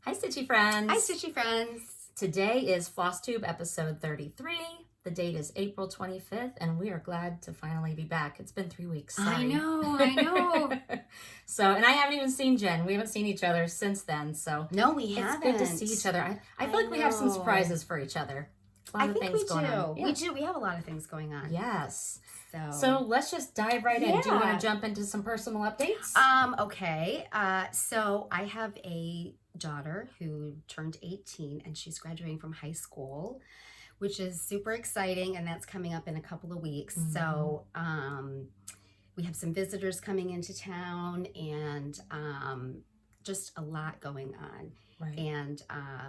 Hi, Stitchy friends. Hi, Stitchy friends. Today is Flosstube episode 33. The date is April 25th, and we are glad to finally be back. It's been 3 weeks. Sorry. I know. And I haven't even seen Jen. We haven't seen each other since then, so no, we haven't. It's good to see each other. I feel like we have some surprises for each other. A lot of things going on. We do. We have a lot of things going on. Yes. So let's just dive right in. Do you want to jump into some personal updates? Okay. So I have a daughter who turned 18 and she's graduating from high school, which is super exciting, and that's coming up in a couple of weeks. Mm-hmm. So we have some visitors coming into town and just a lot going on. Right. And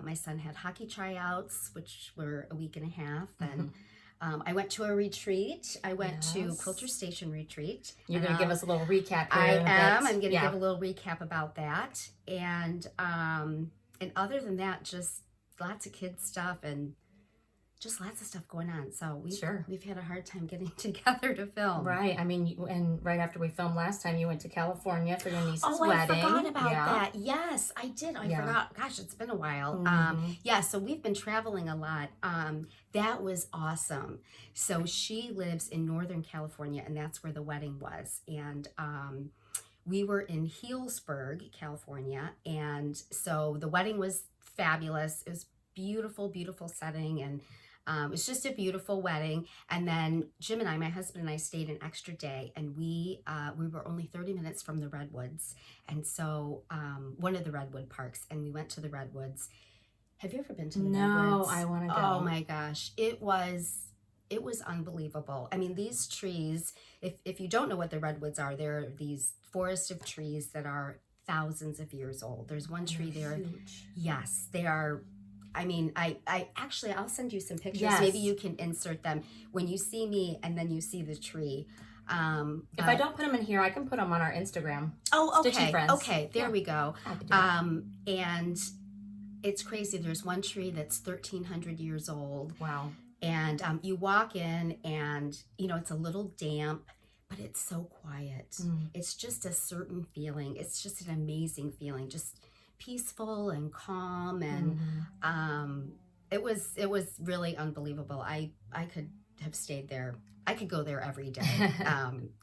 my son had hockey tryouts, which were a week and a half, and I went to a retreat. I went to Quilter Station retreat. You're going to give us a little recap here. I am. I'm going to give a little recap about that. And other than that, just lots of kids stuff and just lots of stuff going on. So we've had a hard time getting together to film. Right. I mean, and right after we filmed last time, you went to California for your niece's wedding. I forgot about that. Yes, I did. I forgot. Gosh, it's been a while. Mm-hmm. So we've been traveling a lot. That was awesome. So she lives in Northern California, and that's where the wedding was. And we were in Healdsburg, California. And so the wedding was fabulous. It was beautiful, beautiful setting, and it was just a beautiful wedding. And then Jim and I, my husband and I, stayed an extra day, and we were only 30 minutes from the Redwoods, and so one of the Redwood parks, and we went to the Redwoods. Have you ever been to the Redwoods? No, I want to go. Oh my gosh, it was unbelievable. I mean, these trees, if you don't know what the Redwoods are, they're these forest of trees that are thousands of years old. There's one tree there. Huge. Yes, they are. I mean, I actually, I'll send you some pictures. Yes. Maybe you can insert them when you see me and then you see the tree. If I don't put them in here, I can put them on our Instagram. Oh, okay. Stitchy friends. Okay, there we go. And it's crazy. There's one tree that's 1,300 years old. Wow. And you walk in and, it's a little damp, but it's so quiet. It's just a certain feeling. It's just an amazing feeling. Just peaceful and calm, and it was really unbelievable. I could have stayed there. I could go there every day.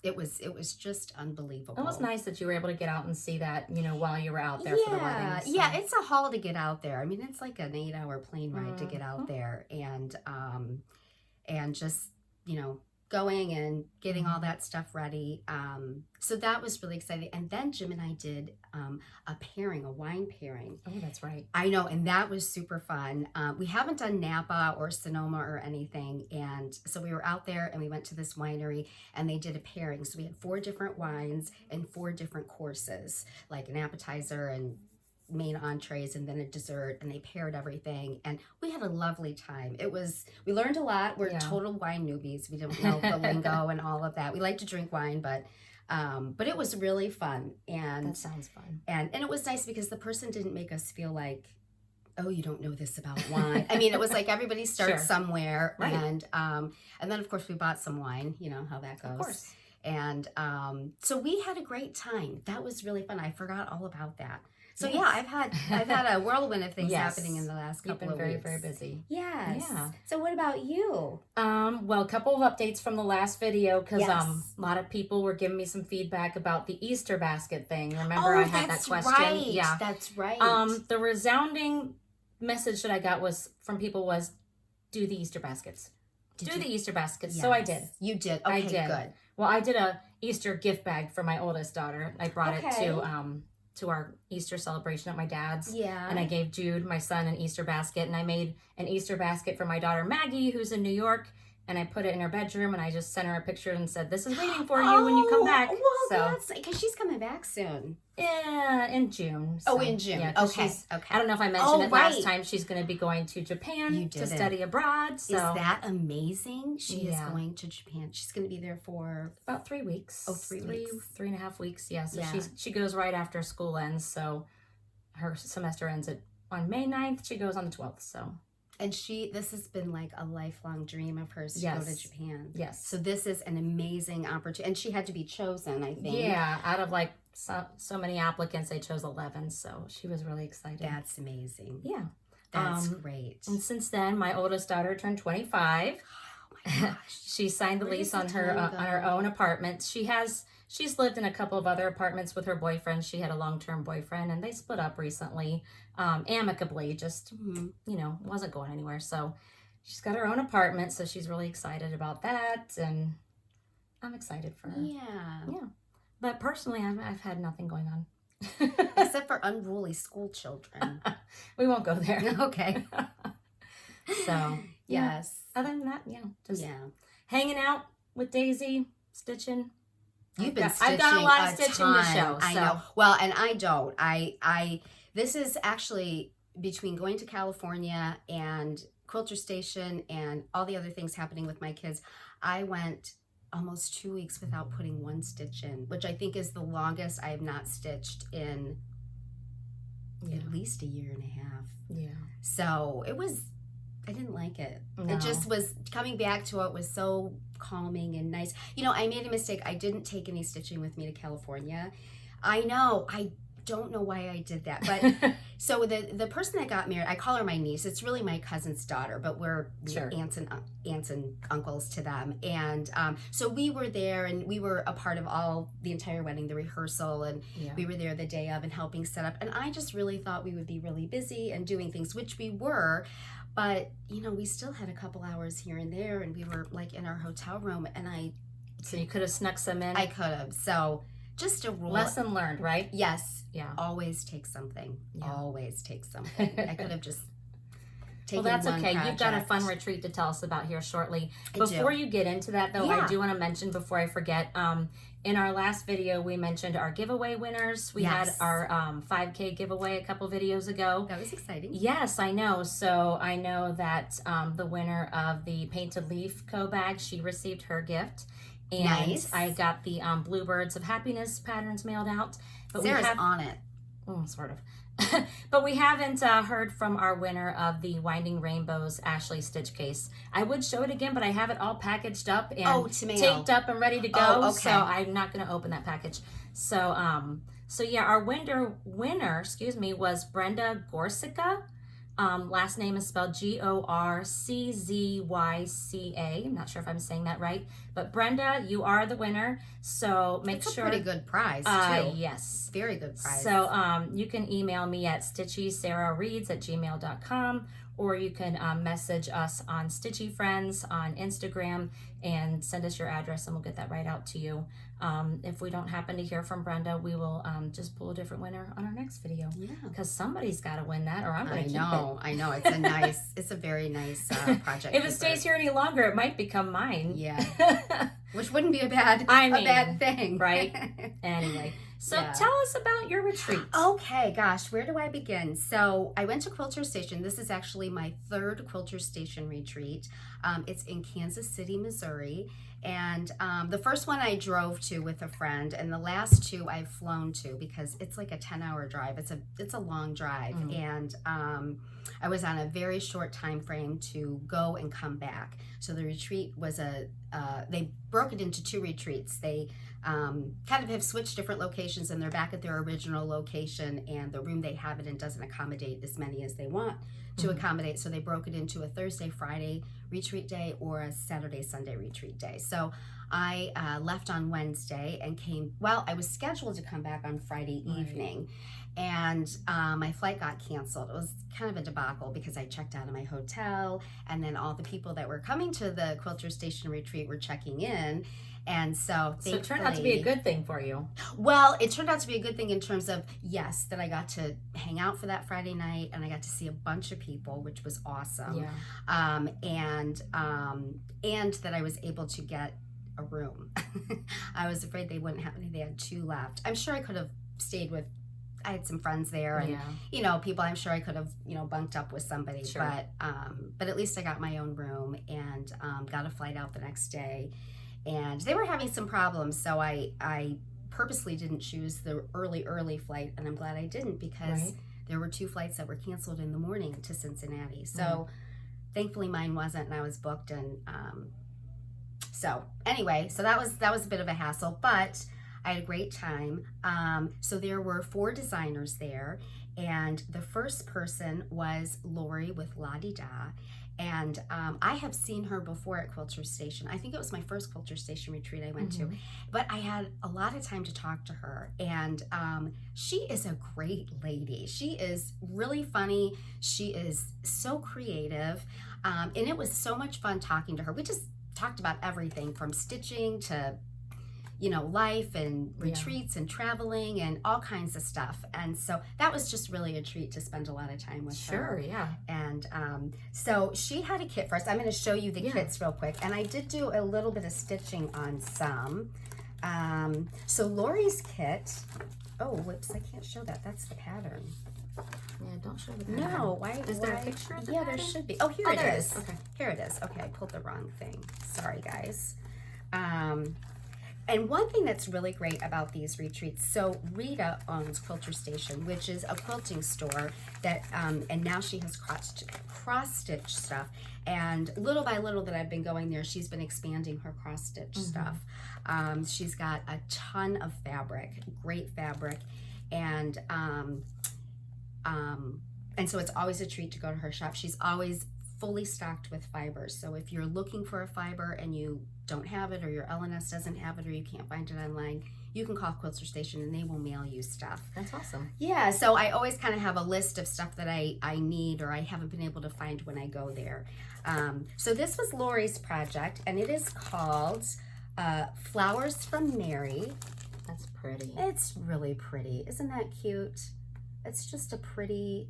It was just unbelievable. It was nice that you were able to get out and see that, while you were out there for the wedding. So. Yeah, it's a haul to get out there. I mean, it's like an 8-hour plane ride to get out there, and just going and getting all that stuff ready. So that was really exciting. And then Jim and I did a wine pairing. Oh, that's right. I know, and that was super fun. We haven't done Napa or Sonoma or anything, and so we were out there and we went to this winery and they did a pairing. So we had 4 different wines and 4 different courses, like an appetizer and main entrees and then a dessert, and they paired everything, and we had a lovely time. We learned a lot. We're total wine newbies. We don't know the lingo and all of that. We like to drink wine, but it was really fun. And that sounds fun. And it was nice because the person didn't make us feel like, oh, you don't know this about wine. I mean, it was like everybody starts somewhere, right. And then of course we bought some wine. You know how that goes. Of course. And so we had a great time. That was really fun. I forgot all about that. So I've had a whirlwind of things happening in the last couple of weeks. You've been very, very busy. Yes. Yeah. So what about you? Well, a couple of updates from the last video, because a lot of people were giving me some feedback about the Easter basket thing. Remember, I had that question. Right. Yeah, that's right. The resounding message that I got from people was, do the Easter baskets. Do the Easter baskets. Yes. So I did. You did. Okay, I did. Good. Well, I did a Easter gift bag for my oldest daughter. I brought it to our Easter celebration at my dad's. Yeah. And I gave Jude, my son, an Easter basket, and I made an Easter basket for my daughter Maggie, who's in New York, and I put it in her bedroom, and I just sent her a picture and said, "This is waiting for you when you come back." Well, that's because she's coming back soon. Yeah, in June. So, in June. Yeah, okay. I don't know if I mentioned it last time. She's going to be going to Japan to study abroad. So. Is that amazing? She is going to Japan. She's going to be there for about 3 weeks. Oh, 3 weeks. 3.5 weeks. Yeah. So she goes right after school ends. So her semester ends on May 9th. She goes on the 12th. So. And this has been like a lifelong dream of hers to go to Japan. Yes. So this is an amazing opportunity. And she had to be chosen, I think. Yeah, out of like so many applicants, they chose 11, so she was really excited. That's amazing. Yeah. That's great. And since then, my oldest daughter turned 25. Oh my gosh. She signed the lease on her own apartment. She's lived in a couple of other apartments with her boyfriend. She had a long-term boyfriend, and they split up recently, amicably. Just wasn't going anywhere. So she's got her own apartment, so she's really excited about that, and I'm excited for her. Yeah. But personally, I've had nothing going on. Except for unruly school children. We won't go there. Okay. So, yes. Other than that, just hanging out with Daisy, stitching. You've been stitching I've done a lot of stitching to show. I know. Well, and I don't. This is actually between going to California and Quilter Station and all the other things happening with my kids. I went almost 2 weeks without putting one stitch in, which I think is the longest I have not stitched in at least a year and a half. Yeah. So I didn't like it. No. It just was, coming back to it was so calming and nice. I made a mistake. I didn't take any stitching with me to California. I know. I don't know why I did that. But so the person that got married, I call her my niece. It's really my cousin's daughter, but we're aunts and uncles to them. And so we were there, and we were a part of the entire wedding, the rehearsal, and we were there the day of and helping set up. And I just really thought we would be really busy and doing things, which we were. But, we still had a couple hours here and there, and we were like in our hotel room, and So you could have snuck some in? I could have. So just a rule. Lesson learned, right? Yes. Yeah. Always take something. Yeah. Always take something. I could have just taken Well, that's one okay. project. You've got a fun retreat to tell us about here shortly. I Before do. you get into that, though, Yeah. I do want to mention, before I forget, in our last video, we mentioned our giveaway winners. We had our 5K giveaway a couple videos ago. That was exciting. Yes, I know. So I know that the winner of the Painted Leaf Co-Bag, she received her gift. And Nice. I got the Bluebirds of Happiness patterns mailed out. But Sarah's on it. Sort of. But we haven't heard from our winner of the Winding Rainbows Ashley Stitch Case. I would show it again, but I have it all packaged up and taped up and ready to go. Oh, okay. So I'm not going to open that package. So yeah, our winner, was Brenda Gorsica. Last name is spelled Gorczyca. I'm not sure if I'm saying that right, but Brenda, you are the winner. So make It's sure. a pretty good prize too. Yes. Very good prize. So you can email me at stitchysarahreads@gmail.com, or you can message us on Stitchy Friends on Instagram and send us your address, and we'll get that right out to you. If we don't happen to hear from Brenda, we will just pull a different winner on our next video. Yeah. Because somebody's got to win that, or I'm going to keep it. I know. It's a very nice project. If it stays here any longer, it might become mine. Yeah. Which wouldn't be a bad thing. Right? Anyway. So tell us about your retreat. Okay, gosh, where do I begin? So I went to Quilter Station. This is actually my third Quilter Station retreat. It's in Kansas City, Missouri. And the first one I drove to with a friend, and the last two I've flown to because it's like a 10-hour drive. It's a long drive. And I was on a very short time frame to go and come back. So the retreat was they broke it into two retreats. They kind of have switched different locations, and they're back at their original location, and the room they have it in doesn't accommodate as many as they want to accommodate. So they broke it into a Thursday, Friday retreat day or a Saturday, Sunday retreat day. So I left on Wednesday and I was scheduled to come back on Friday evening, and my flight got canceled. It was kind of a debacle because I checked out of my hotel, and then all the people that were coming to the Quilter Station retreat were checking in. And so it turned out to be a good thing for you. Well, it turned out to be a good thing in terms of, yes, that I got to hang out for that Friday night, and I got to see a bunch of people, which was awesome. Yeah. And that I was able to get a room. I was afraid they wouldn't have any. They had two left. I'm sure I could have stayed with, I had some friends there, and people. I'm sure I could have bunked up with somebody. Sure. But at least I got my own room and got a flight out the next day. And they were having some problems, so I purposely didn't choose the early flight, and I'm glad I didn't because there were two flights that were canceled in the morning to Cincinnati. So thankfully mine wasn't, and I was booked. And so anyway, so that was a bit of a hassle, but I had a great time. So there were 4 designers there, and the first person was Lori with La Di Da. And I have seen her before at Quilter Station. I think it was my first Quilter Station retreat I went to, but I had a lot of time to talk to her. And she is a great lady. She is really funny. She is so creative. And it was so much fun talking to her. We just talked about everything from stitching to, you know, life and retreats and traveling and all kinds of stuff. And so that was just really a treat to spend a lot of time with her. Sure, yeah. And so she had a kit for us. I'm going to show you the kits real quick. And I did do a little bit of stitching on some. So Lori's kit, oh, whoops, I can't show that. That's the pattern. Yeah, don't show the pattern. No, why? Is there a picture of the pattern? There should be. Oh, here it there is. Okay. Here it is. Okay, I pulled the wrong thing. Sorry, guys. And one thing that's really great about these retreats, so Rita owns Quilter Station, which is a quilting store that, and now she has cross-stitch stuff. And little by little that I've been going there, she's been expanding her cross-stitch stuff. She's got a ton of fabric, great fabric. And so it's always a treat to go to her shop. She's always fully stocked with fibers. So if you're looking for a fiber and you don't have it, or your LNS doesn't have it, or you can't find it online, you can call Quilter Station and they will mail you stuff. That's awesome. Yeah, so I always kind of have a list of stuff that I need or I haven't been able to find when I go there. So this was Lori's project, and it is called Flowers from Mary. That's pretty. It's really pretty. Isn't that cute? It's just a pretty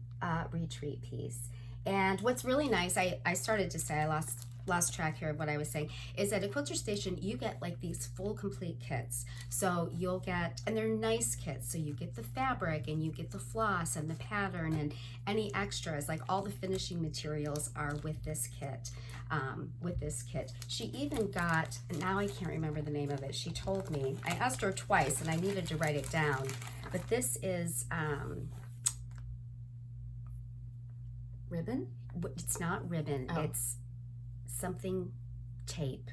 retreat piece. And what's really nice, I started to say, I lost track here of what I was saying, is at a Quilter Station, you get like these full complete kits. So you'll get, and they're nice kits, so you get the fabric and you get the floss and the pattern and any extras, like all the finishing materials are with this kit. She even got, now I can't remember the name of it, she told me, I asked her twice and I needed to write it down, but this is, ribbon? It's not ribbon, it's something tape,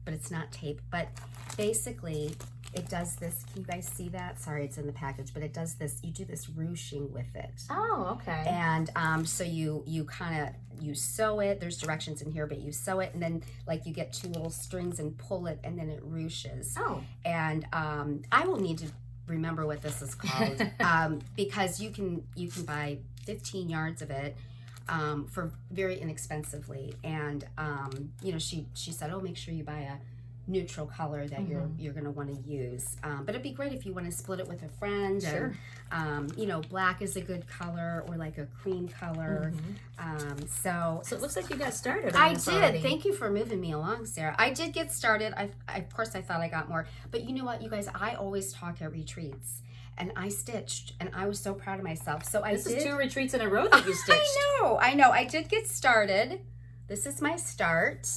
but it's not tape. But basically it does this, can you guys see that? Sorry, it's in the package, but it does this, you do this ruching with it. Oh, okay. And so you kind of, you sew it, there's directions in here, but you sew it, and then like you get 2 little strings and pull it, and then it ruches. Oh. And I will need to remember what this is called, because you can buy 15 yards of it for very inexpensively. And you know, she said, oh, make sure you buy a neutral color that you're going to want to use, but it'd be great if you want to split it with a friend. Sure. And you know, black is a good color, or like a cream color. So it looks like you got started on I this did already. Thank you for moving me along, Sarah. I did get started. I of course I thought I got more, but you know what, you guys, I always talk at retreats. And I stitched, and I was so proud of myself. So this is 2 retreats in a row that you stitched. I know. I did get started. This is my start.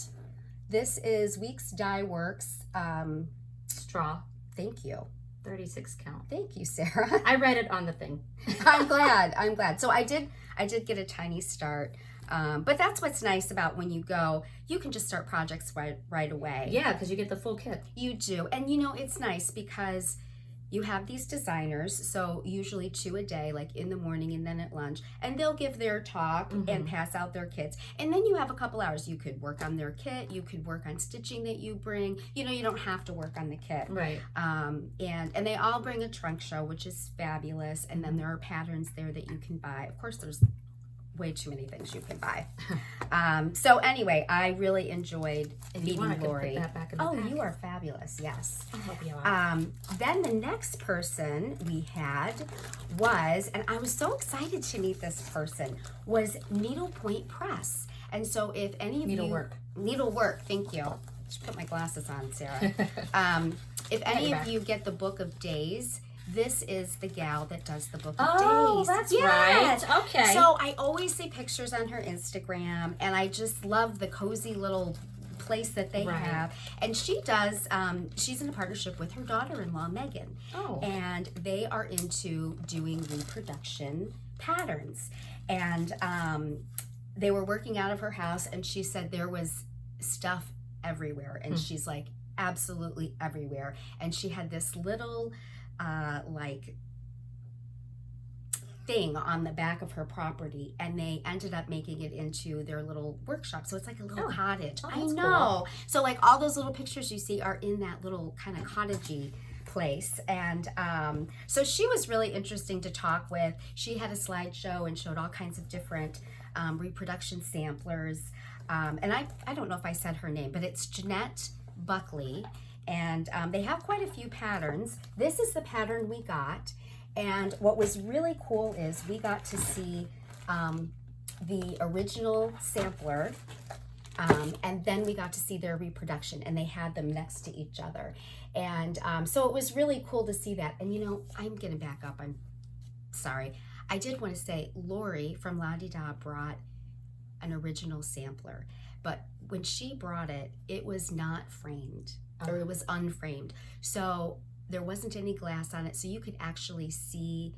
This is Weeks Dye Works. Straw. Thank you. 36 count. Thank you, Sarah. I read it on the thing. I'm glad. So I did get a tiny start. But that's what's nice about when you go, you can just start projects right away. Yeah, because you get the full kit. You do. And you know, it's nice because you have these designers, so usually 2 a day, like in the morning and then at lunch, and they'll give their talk and pass out their kits. And then you have a couple hours. You could work on their kit, you could work on stitching that you bring. You know, you don't have to work on the kit. Right. And they all bring a trunk show, which is fabulous. And then there are patterns there that you can buy. Of course, there's way too many things you can buy. So anyway, I really enjoyed meeting Lori. Put that back in the pack. You are fabulous. Yes. I'll help you out. Then the next person we had was, and I was so excited to meet this person, was Needlepoint Press. And so if any of Needlework, thank you. I should put my glasses on, Sarah. If any of you get the Book of Days, this is the gal that does the Book of Days. Oh, that's right. Okay. So I always see pictures on her Instagram, and I just love the cozy little place that they have. And she does, she's in a partnership with her daughter-in-law, Megan. Oh. And they are into doing reproduction patterns. And they were working out of her house, and she said there was stuff everywhere. And she's like, absolutely everywhere. And she had this little like thing on the back of her property, and they ended up making it into their little workshop. So it's like a little cottage. I know. Cool. So like all those little pictures you see are in that little kind of cottagey place. And so she was really interesting to talk with. She had a slideshow and showed all kinds of different reproduction samplers. And I don't know if I said her name, but it's Jeanette Buckley. And they have quite a few patterns. This is the pattern we got. And what was really cool is we got to see the original sampler, and then we got to see their reproduction, and they had them next to each other. And so it was really cool to see that. And you know, I'm going to back up. I'm sorry. I did want to say Lori from La Di Da brought an original sampler, but when she brought it, it was not framed, or it was unframed. So there wasn't any glass on it, so you could actually see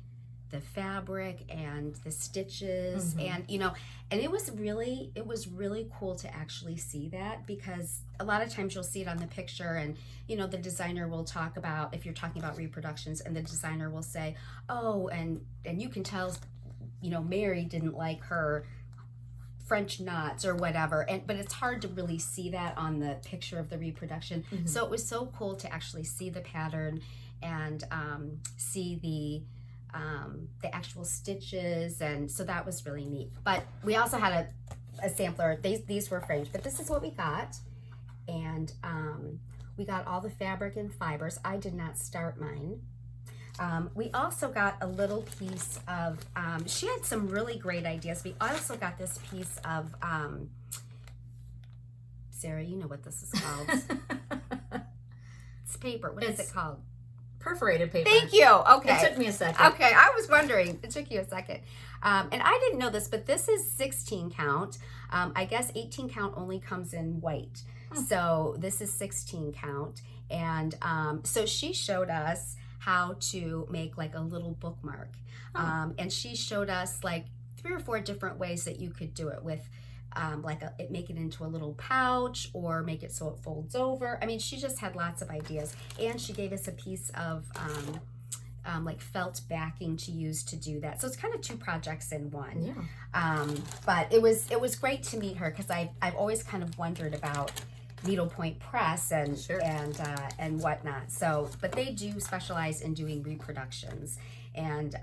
the fabric and the stitches, and you know, and it was really cool to actually see that, because a lot of times you'll see it on the picture, and you know, the designer will talk about, if you're talking about reproductions, and the designer will say, oh, and you can tell, you know, Mary didn't like her French knots or whatever, but it's hard to really see that on the picture of the reproduction. So it was so cool to actually see the pattern and see the actual stitches, and so that was really neat. But we also had a sampler. These were framed, but this is what we got. And we got all the fabric and fibers. I did not start mine. We also got a little piece of, she had some really great ideas. We also got this piece of, Sarah, you know what this is called. It's paper. What is it called? Perforated paper. Thank you. Okay. It took me a second. Okay, I was wondering. It took you a second. And I didn't know this, but this is 16 count. I guess 18 count only comes in white. So this is 16 count. And so she showed us how to make like a little bookmark. And she showed us like 3 or 4 different ways that you could do it with make it into a little pouch, or make it so it folds over. I mean, she just had lots of ideas. And she gave us a piece of like felt backing to use to do that. So it's kind of 2 projects in one. Yeah. But it was great to meet her, because I've always kind of wondered about needlepoint press and and whatnot. So, but they do specialize in doing reproductions, and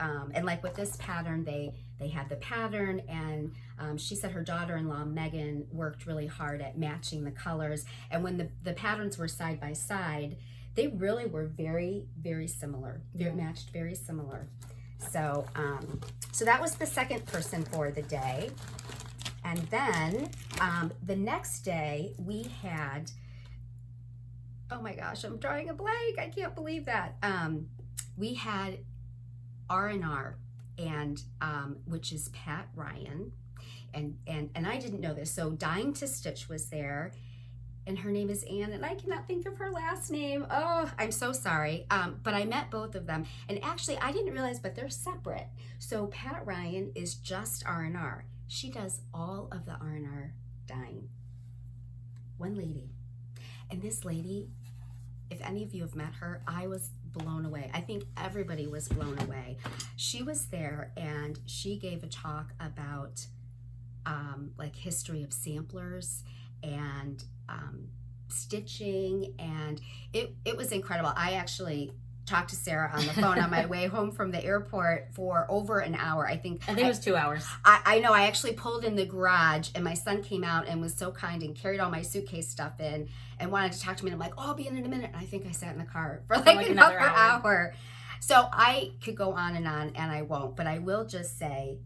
like with this pattern, they had the pattern, and she said her daughter-in-law Megan worked really hard at matching the colors, and when the patterns were side by side, they really were very, very similar. They matched very similar. So so that was the second person for the day. And then the next day we had, oh my gosh, I'm drawing a blank. I can't believe that. We had R&R, and which is Pat Ryan, and I didn't know this. So Dying to Stitch was there, and her name is Anne, and I cannot think of her last name. Oh, I'm so sorry. But I met both of them, and actually I didn't realize, but they're separate. So Pat Ryan is just R&R. She does all of the R&R dyeing. One lady. And this lady, if any of you have met her, I was blown away. I think everybody was blown away. She was there, and she gave a talk about like history of samplers and stitching, and it was incredible. I actually talked to Sarah on the phone on my way home from the airport for over an hour. I think it was 2 hours. I know. I actually pulled in the garage, and my son came out and was so kind and carried all my suitcase stuff in and wanted to talk to me. And I'm like, oh, I'll be in a minute. And I think I sat in the car for like another hour. So I could go on, and I won't. But I will just say,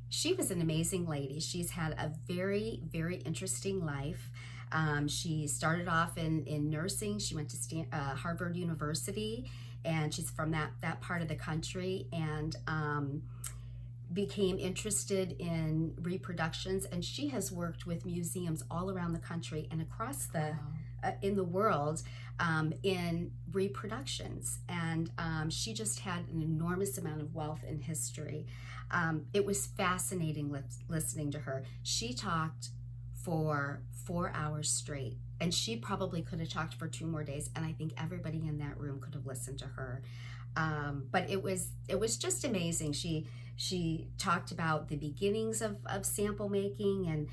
she was an amazing lady. She's had a very, very interesting life. She started off in nursing. She went to Harvard University, and she's from that part of the country, and became interested in reproductions. And she has worked with museums all around the country and across the in the world in reproductions. And she just had an enormous amount of wealth in history. It was fascinating listening to her. She talked for 4 hours straight. And she probably could have talked for 2 more days, and I think everybody in that room could have listened to her. But it was just amazing. She talked about the beginnings of sample making, and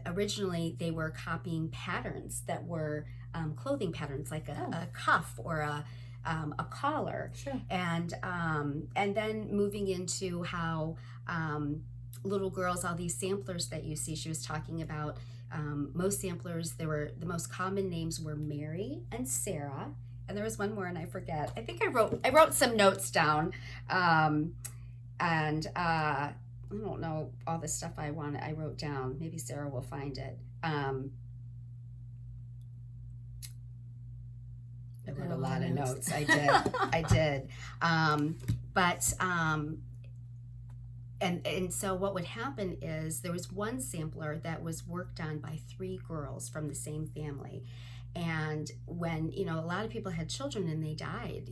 originally they were copying patterns that were clothing patterns, like a cuff or a collar. Sure. And then moving into how little girls, all these samplers that you see, she was talking about most samplers, the most common names were Mary and Sarah, and there was one more and I forget. I think I wrote some notes down, and I don't know all the stuff I wrote down. Maybe Sarah will find it. I wrote a lot of notes. I did. And so what would happen is there was one sampler that was worked on by 3 girls from the same family. And when, a lot of people had children and they died,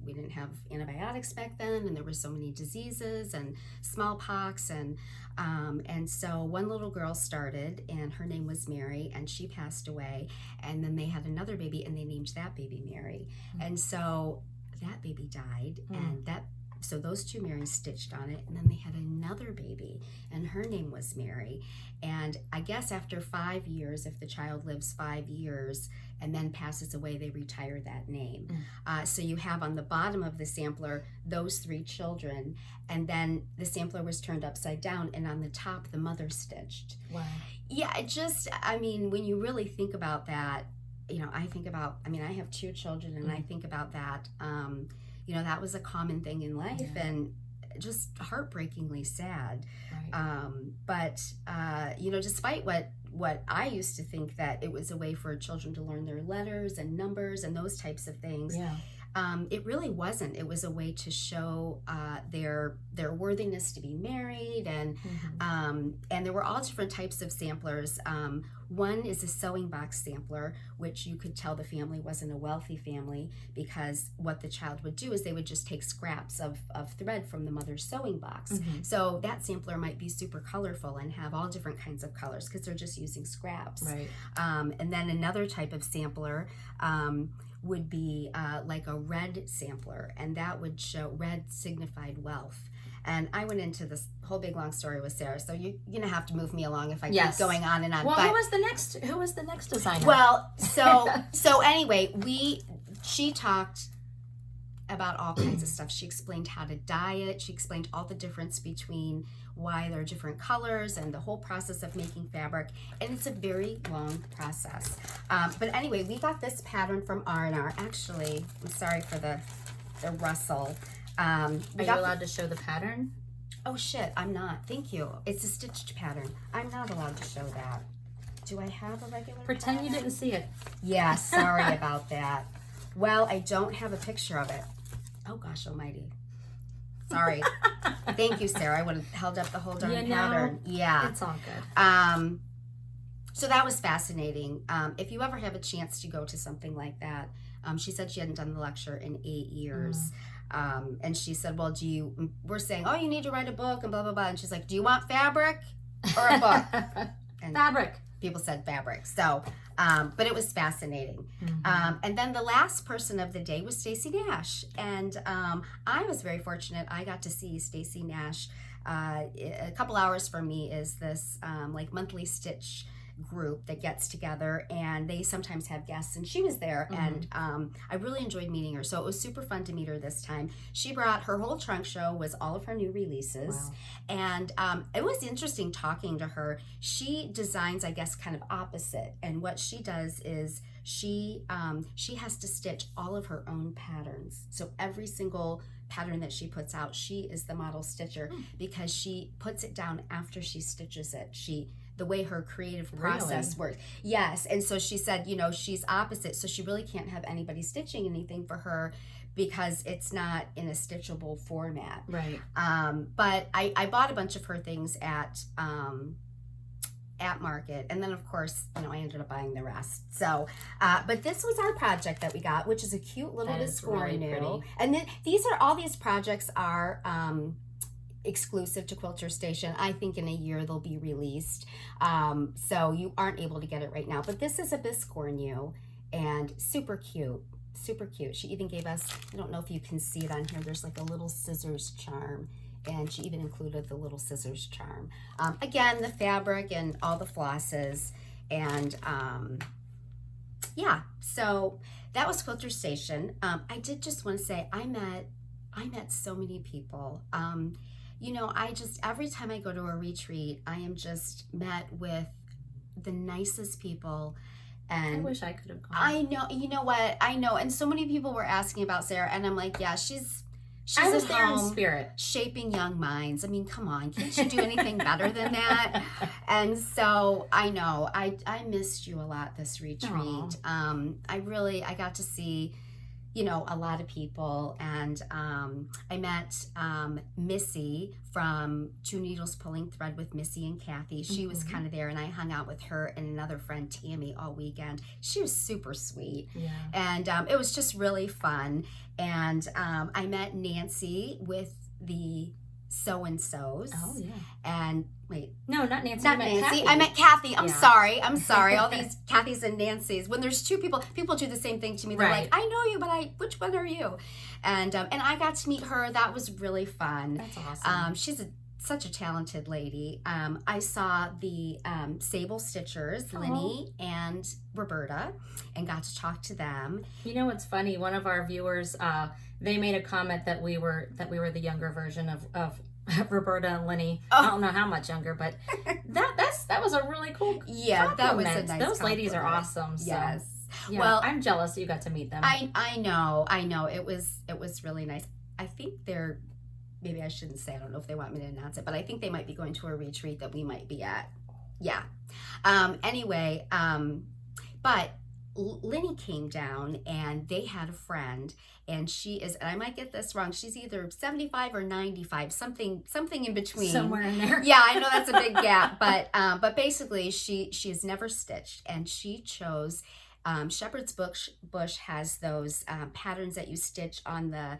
we didn't have antibiotics back then, and there were so many diseases and smallpox, and so one little girl started, and her name was Mary, and she passed away, and then they had another baby, and they named that baby Mary. And so that baby died, and so those 2 Marys stitched on it, and then they had another baby, and her name was Mary. And I guess after 5 years, if the child lives 5 years and then passes away, they retire that name. So you have on the bottom of the sampler those 3 children, and then the sampler was turned upside down, and on the top the mother stitched. Wow. Yeah, when you really think about that, I have 2 children, and I think about that. That was a common thing in life, and just heartbreakingly sad. Right. But despite what I used to think that it was a way for children to learn their letters and numbers and those types of things, it really wasn't. It was a way to show their worthiness to be married, and there were all different types of samplers. One is a sewing box sampler, which you could tell the family wasn't a wealthy family, because what the child would do is they would just take scraps of thread from the mother's sewing box. So that sampler might be super colorful and have all different kinds of colors because they're just using scraps. Right. And then another type of sampler would be like a red sampler, and that would show red signified wealth. And I went into this whole big long story with Sarah, so you're gonna have to move me along if I keep going on and on. Well, who was the next designer? Well, so anyway, she talked about all kinds of stuff. She explained how to dye it. She explained all the difference between why there are different colors and the whole process of making fabric, and it's a very long process. But anyway, we got this pattern from R&R. Actually, I'm sorry for the rustle. Are you allowed to show the pattern? Oh shit, I'm not. Thank you. It's a stitched pattern. I'm not allowed to show that. Do I have a regular Pretend pattern? You didn't see it. Yeah, sorry about that. Well, I don't have a picture of it. Oh gosh almighty. Sorry. Thank you, Sarah. I would have held up the whole darn pattern. Yeah. It's all good. So that was fascinating. If you ever have a chance to go to something like that, she said she hadn't done the lecture in 8 years. And she said, well, we're saying, oh, you need to write a book and blah, blah, blah. And she's like, do you want fabric or a book? And fabric. People said fabric. So, but it was fascinating. And then the last person of the day was Stacy Nash. And I was very fortunate. I got to see Stacy Nash. A couple hours from me is this like monthly stitch group that gets together, and they sometimes have guests, and she was there. And I really enjoyed meeting her, so it was super fun to meet her this time. She brought her whole trunk show was all of her new releases. Wow. And it was interesting talking to her. She designs, I guess, kind of opposite, and what she does is she has to stitch all of her own patterns. So every single pattern that she puts out, she is the model stitcher, because she puts it down after she stitches it. The way her creative process works. Yes, and so she said, she's opposite, so she really can't have anybody stitching anything for her because it's not in a stitchable format. Right. But I bought a bunch of her things at Market, and then of course, I ended up buying the rest. So, but this was our project that we got, which is a cute little Discornu. Really pretty. And then all these projects are exclusive to Quilter Station. I think in a year they'll be released. So you aren't able to get it right now. But this is a biscornu and super cute. Super cute. She even gave us, I don't know if you can see it on here, there's like a little scissors charm. And she even included the little scissors charm. Again, the fabric and all the flosses. And yeah, so that was Quilter Station. I did just want to say I met so many people. You know, every time I go to a retreat, I am just met with the nicest people. And I wish I could have gone. I know, you know what? I know. And so many people were asking about Sarah, and I'm like, yeah, she's I was at there in home spirit. shaping young minds. I mean, come on, can't you do anything better than that? And so I know, I missed you a lot this retreat. I got to see, you know, a lot of people, and I met Missy from Two Needles Pulling Thread with Missy and Kathy. She was kind of there, and I hung out with her and another friend, Tammy, all weekend. She was super sweet. Yeah. And it was just really fun. And I met Nancy with the So-and-Sos. Oh, yeah. And wait. No, not Nancy. Not Nancy. I met Kathy. I'm sorry. All these Kathys and Nancys. When there's two people do the same thing to me. They're like, I know you, but which one are you? And I got to meet her. That was really fun. That's awesome. She's such a talented lady. I saw the Sable Stitchers, Lenny and Roberta, and got to talk to them. You know what's funny? One of our viewers, they made a comment that we were the younger version of Roberta and Lenny. I don't know how much younger, but that was a really cool compliment. That was a nice Those ladies are awesome. So. Yes. Yeah, well, I'm jealous you got to meet them. I know. It was really nice. I think maybe I shouldn't say, I don't know if they want me to announce it, but I think they might be going to a retreat that we might be at. Yeah. Anyway, but Lenny came down, and they had a friend, and she is, and I might get this wrong, she's either 75 or 95, something in between. Somewhere in there. Yeah, I know that's a big gap, but basically she has never stitched, and she chose Shepherd's Bush has those patterns that you stitch on the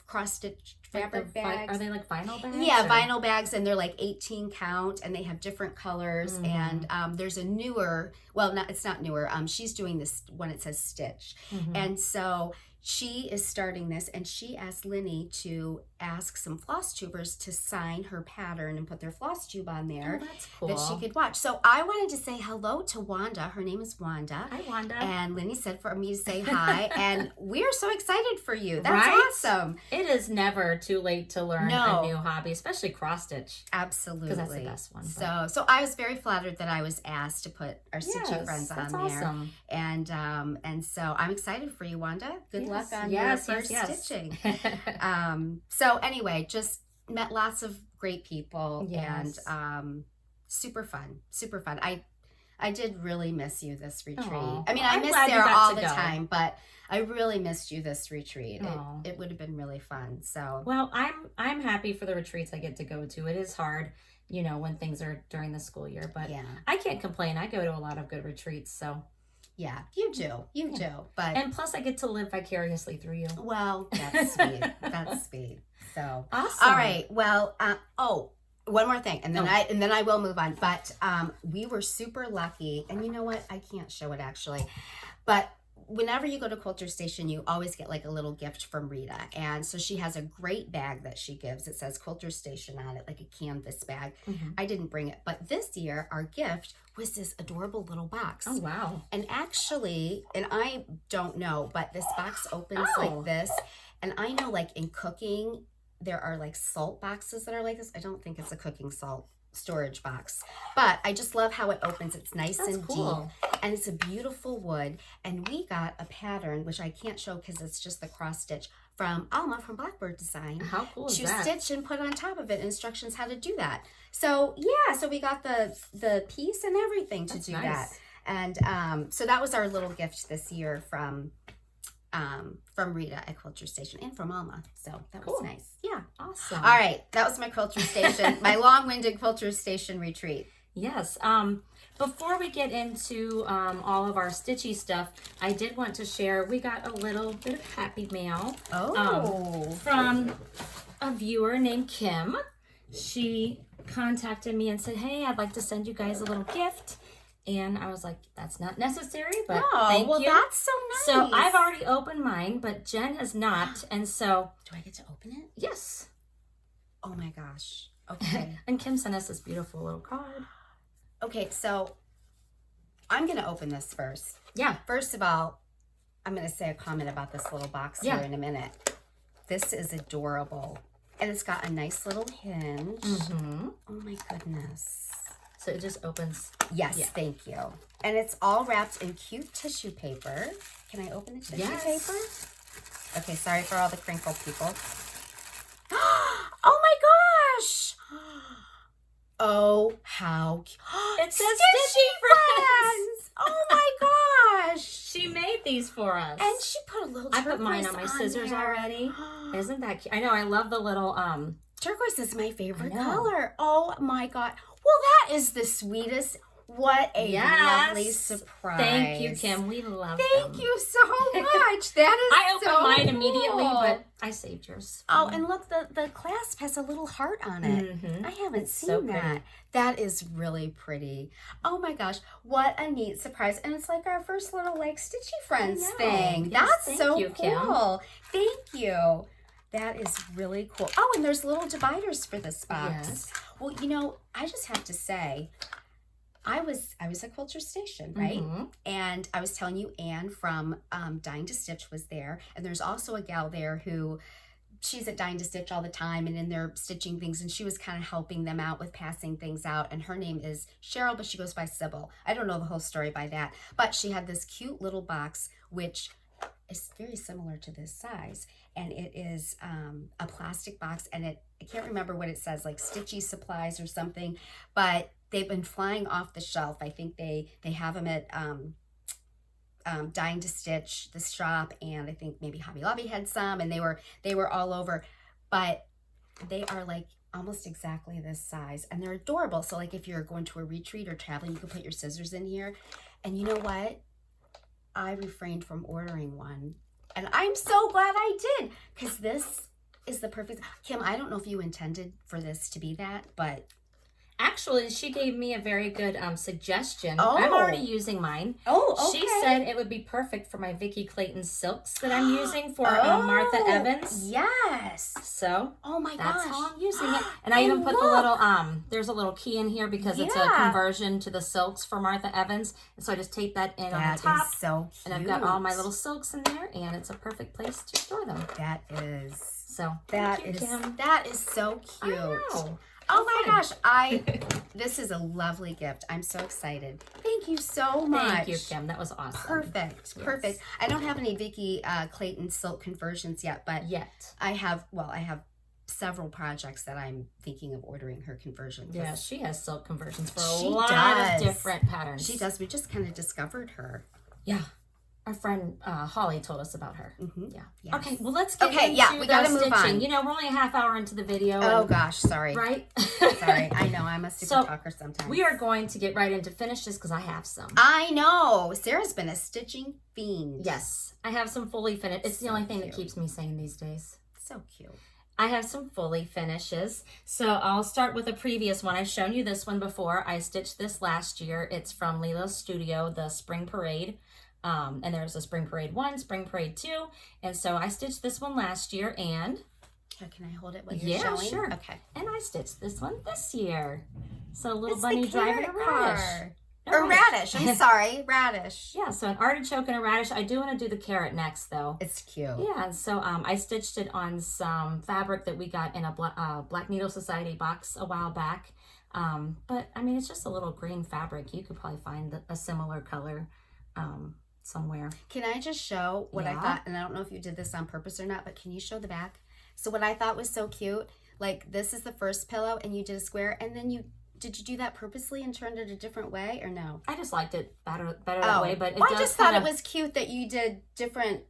cross stitch fabric bags. Are they like vinyl bags? Yeah, vinyl bags, and they're like 18 count, and they have different colors. And there's a newer, it's not newer. She's doing this one. It says Stitch, and so she is starting this, and she asked Lenny to ask some floss tubers to sign her pattern and put their floss tube on there. Oh, that's cool. That she could watch. So I wanted to say hello to Wanda. Her name is Wanda. Hi, Wanda. And Lenny said for me to say hi, and we are so excited for you. That's awesome. It is never too late to learn a new hobby, especially cross stitch. Absolutely. Because that's the best one. So I was very flattered that I was asked to put our Stitchy friends on that's there. Awesome. And so I'm excited for you, Wanda. Good luck on your first stitching. So anyway, just met lots of great people and super fun. I did really miss you this retreat. Aww. I mean, I miss Sarah all the time, but I really missed you this retreat. It would have been really fun. So well, I'm happy for the retreats I get to go to. It is hard, you know, when things are during the school year, but I can't complain. I go to a lot of good retreats, so. Yeah, you do. But and plus, I get to live vicariously through you. Well, that's sweet. That's sweet. So awesome. All right. Well, one more thing, and then I will move on. But we were super lucky, and you know what? I can't show it actually, but whenever you go to Quilter Station, you always get like a little gift from Rita. And so she has a great bag that she gives. It says Quilter Station on it, like a canvas bag. I didn't bring it, but this year our gift was this adorable little box. Oh, wow. And actually, and I don't know, but this box opens like this. And I know like in cooking, there are like salt boxes that are like this. I don't think it's a cooking salt storage box, but I just love how it opens. It's nice and deep, and it's a beautiful wood. And we got a pattern, which I can't show because it's just the cross stitch, from Alma from Blackbird Design. How cool is that? To stitch and put on top of it instructions how to do that. So yeah, so we got the piece and everything to do that. And so that was our little gift this year from Rita at Quilter Station and from Alma. So that was nice. Yeah. Awesome. All right. That was my Quilter Station, my long-winded Quilter Station retreat. Yes. Before we get into all of our Stitchy stuff, I did want to share, we got a little bit of happy mail. Oh. From a viewer named Kim. She contacted me and said, hey, I'd like to send you guys a little gift. And I was like, that's not necessary, but thank you. That's so nice. So I've already opened mine, but Jen has not. And so... Do I get to open it? Yes. Oh my gosh. Okay. And Kim sent us this beautiful little card. Okay, so I'm going to open this first. Yeah. First of all, I'm going to say a comment about this little box here in a minute. This is adorable. And it's got a nice little hinge. Mm-hmm. Oh my goodness. So it just opens. Yes, thank you. And it's all wrapped in cute tissue paper. Can I open the tissue paper? Okay, sorry for all the crinkle people. Oh my gosh! Oh, how cute. It says Stitchy Friends! Oh my gosh! She made these for us. And she put a little turquoise. I put mine on my scissors already. Isn't that cute? I know, I love the little turquoise is my favorite color. Oh my god. Well, that is the sweetest. What a lovely surprise. Thank you, Kim. We love Thank you so much. That is I opened so mine cool. immediately, but I saved yours. Oh, and look, the clasp has a little heart on it. Mm-hmm. I haven't seen so that. pretty. That is really pretty. Oh my gosh, what a neat surprise. And it's like our first little like Stitchy Friends thing. Yes, That's so you, cool. Thank you. That is really cool. Oh, and there's little dividers for this box. Yes. Well, you know, I just have to say, I was at Quilter Station, right? Mm-hmm. And I was telling you, Anne from Dying to Stitch was there. And there's also a gal there who, she's at Dying to Stitch all the time and in there stitching things. And she was kind of helping them out with passing things out. And her name is Cheryl, but she goes by Sybil. I don't know the whole story by that. But she had this cute little box, which is very similar to this size. And it is a plastic box. And I can't remember what it says, like Stitchy Supplies or something. But they've been flying off the shelf. I think they have them at Dying to Stitch, the shop, and I think maybe Hobby Lobby had some, and they were all over. But they are like almost exactly this size, and they're adorable. So like if you're going to a retreat or traveling, you can put your scissors in here. And you know what? I refrained from ordering one, and I'm so glad I did, because this is the perfect. Kim, I don't know if you intended for this to be that, but actually, she gave me a very good suggestion. Oh. I'm already using mine. Oh, okay. She said it would be perfect for my Vicky Clayton silks that I'm using for Martha Evans. Yes. So, oh my that's gosh, how I'm using it. And I even put the little, there's a little key in here because it's a conversion to the silks for Martha Evans. And so I just tape that in on the top. That is so cute. And I've got all my little silks in there, and it's a perfect place to store them. That is. So, that is so cute. I know. Oh my gosh, this is a lovely gift. I'm so excited. Thank you so much. Thank you, Kim. That was awesome. Perfect. Yes. Perfect. I don't have any Vicky Clayton silk conversions yet, but I have several projects that I'm thinking of ordering her conversion. Yeah, she has silk conversions for a lot of different patterns. She does. We just kind of discovered her. Yeah. Our friend Holly told us about her. Mm-hmm. Yeah. Yes. Okay, well, let's get into we gotta move stitching. on. You know, we're only a half hour into the video. Oh, gosh, sorry. Right? Sorry, I know, I'm a super talker sometimes. We are going to get right into finishes because I have some. I know. Sarah's been a stitching fiend. Yes, I have some fully finished. It's the only thing that keeps me sane these days. So cute. I have some fully finishes. So I'll start with a previous one. I've shown you this one before. I stitched this last year. It's from Lila's Studio, the Spring Parade. And there's a Spring Parade 1, Spring Parade 2. And so I stitched this one last year and... Can I hold it while you're showing? Sure. Okay. And I stitched this one this year. So a little bunny driving a radish. Or radish. I'm sorry. Radish. Yeah, so an artichoke and a radish. I do want to do the carrot next, though. It's cute. Yeah, and so I stitched it on some fabric that we got in a Black Needle Society box a while back. But, I mean, it's just a little green fabric. You could probably find a similar color somewhere. Can I just show what I thought? And I don't know if you did this on purpose or not, but can you show the back? So what I thought was so cute, like this is the first pillow and you did a square, and then did you do that purposely and turned it a different way or no? I just liked it better that way, but I just thought it was cute that you did different,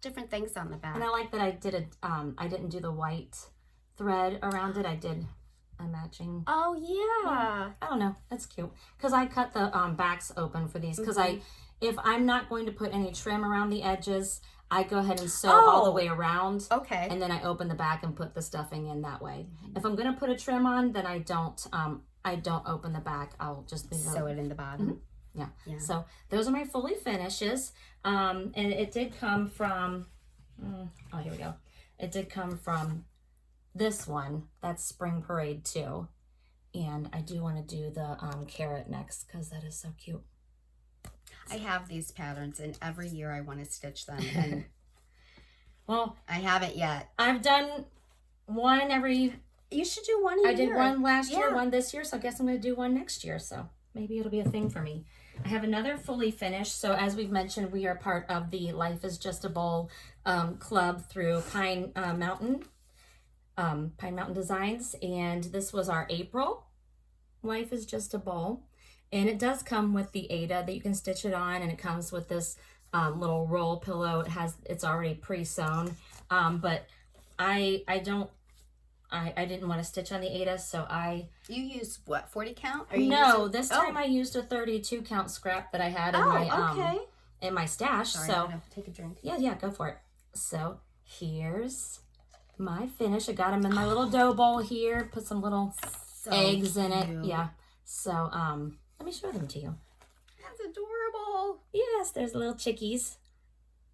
different things on the back. And I like that I did I didn't do the white thread around it. I did a matching. Oh yeah. I don't know. That's cute because I cut the backs open for these because if I'm not going to put any trim around the edges, I go ahead and sew all the way around. Okay. And then I open the back and put the stuffing in that way. If I'm going to put a trim on, then I don't open the back. I'll just sew it in the bottom. Yeah. So those are my fully finishes. And it did come from, here we go. It did come from this one. That's Spring Parade 2. And I do want to do the carrot next because that is so cute. I have these patterns, and every year I want to stitch them. And well, I haven't yet. I've done one every... You should do one a year. I did one last year, one this year, so I guess I'm going to do one next year. So maybe it'll be a thing for me. I have another fully finished. So as we've mentioned, we are part of the Life is Just a Bowl club through Pine Mountain Designs. And this was our April Life is Just a Bowl. And it does come with the Ada that you can stitch it on. And it comes with this little roll pillow. It's already pre-sewn. But I didn't want to stitch on the Ada, so You used what, 40 count? This time I used a 32 count scrap that I had in my stash. Sorry, so I'm gonna take a drink. Yeah, go for it. So here's my finish. I got them in my little dough bowl here. Put some little eggs in it. Yeah. So let me show them to you. That's adorable. Yes, there's little chickies,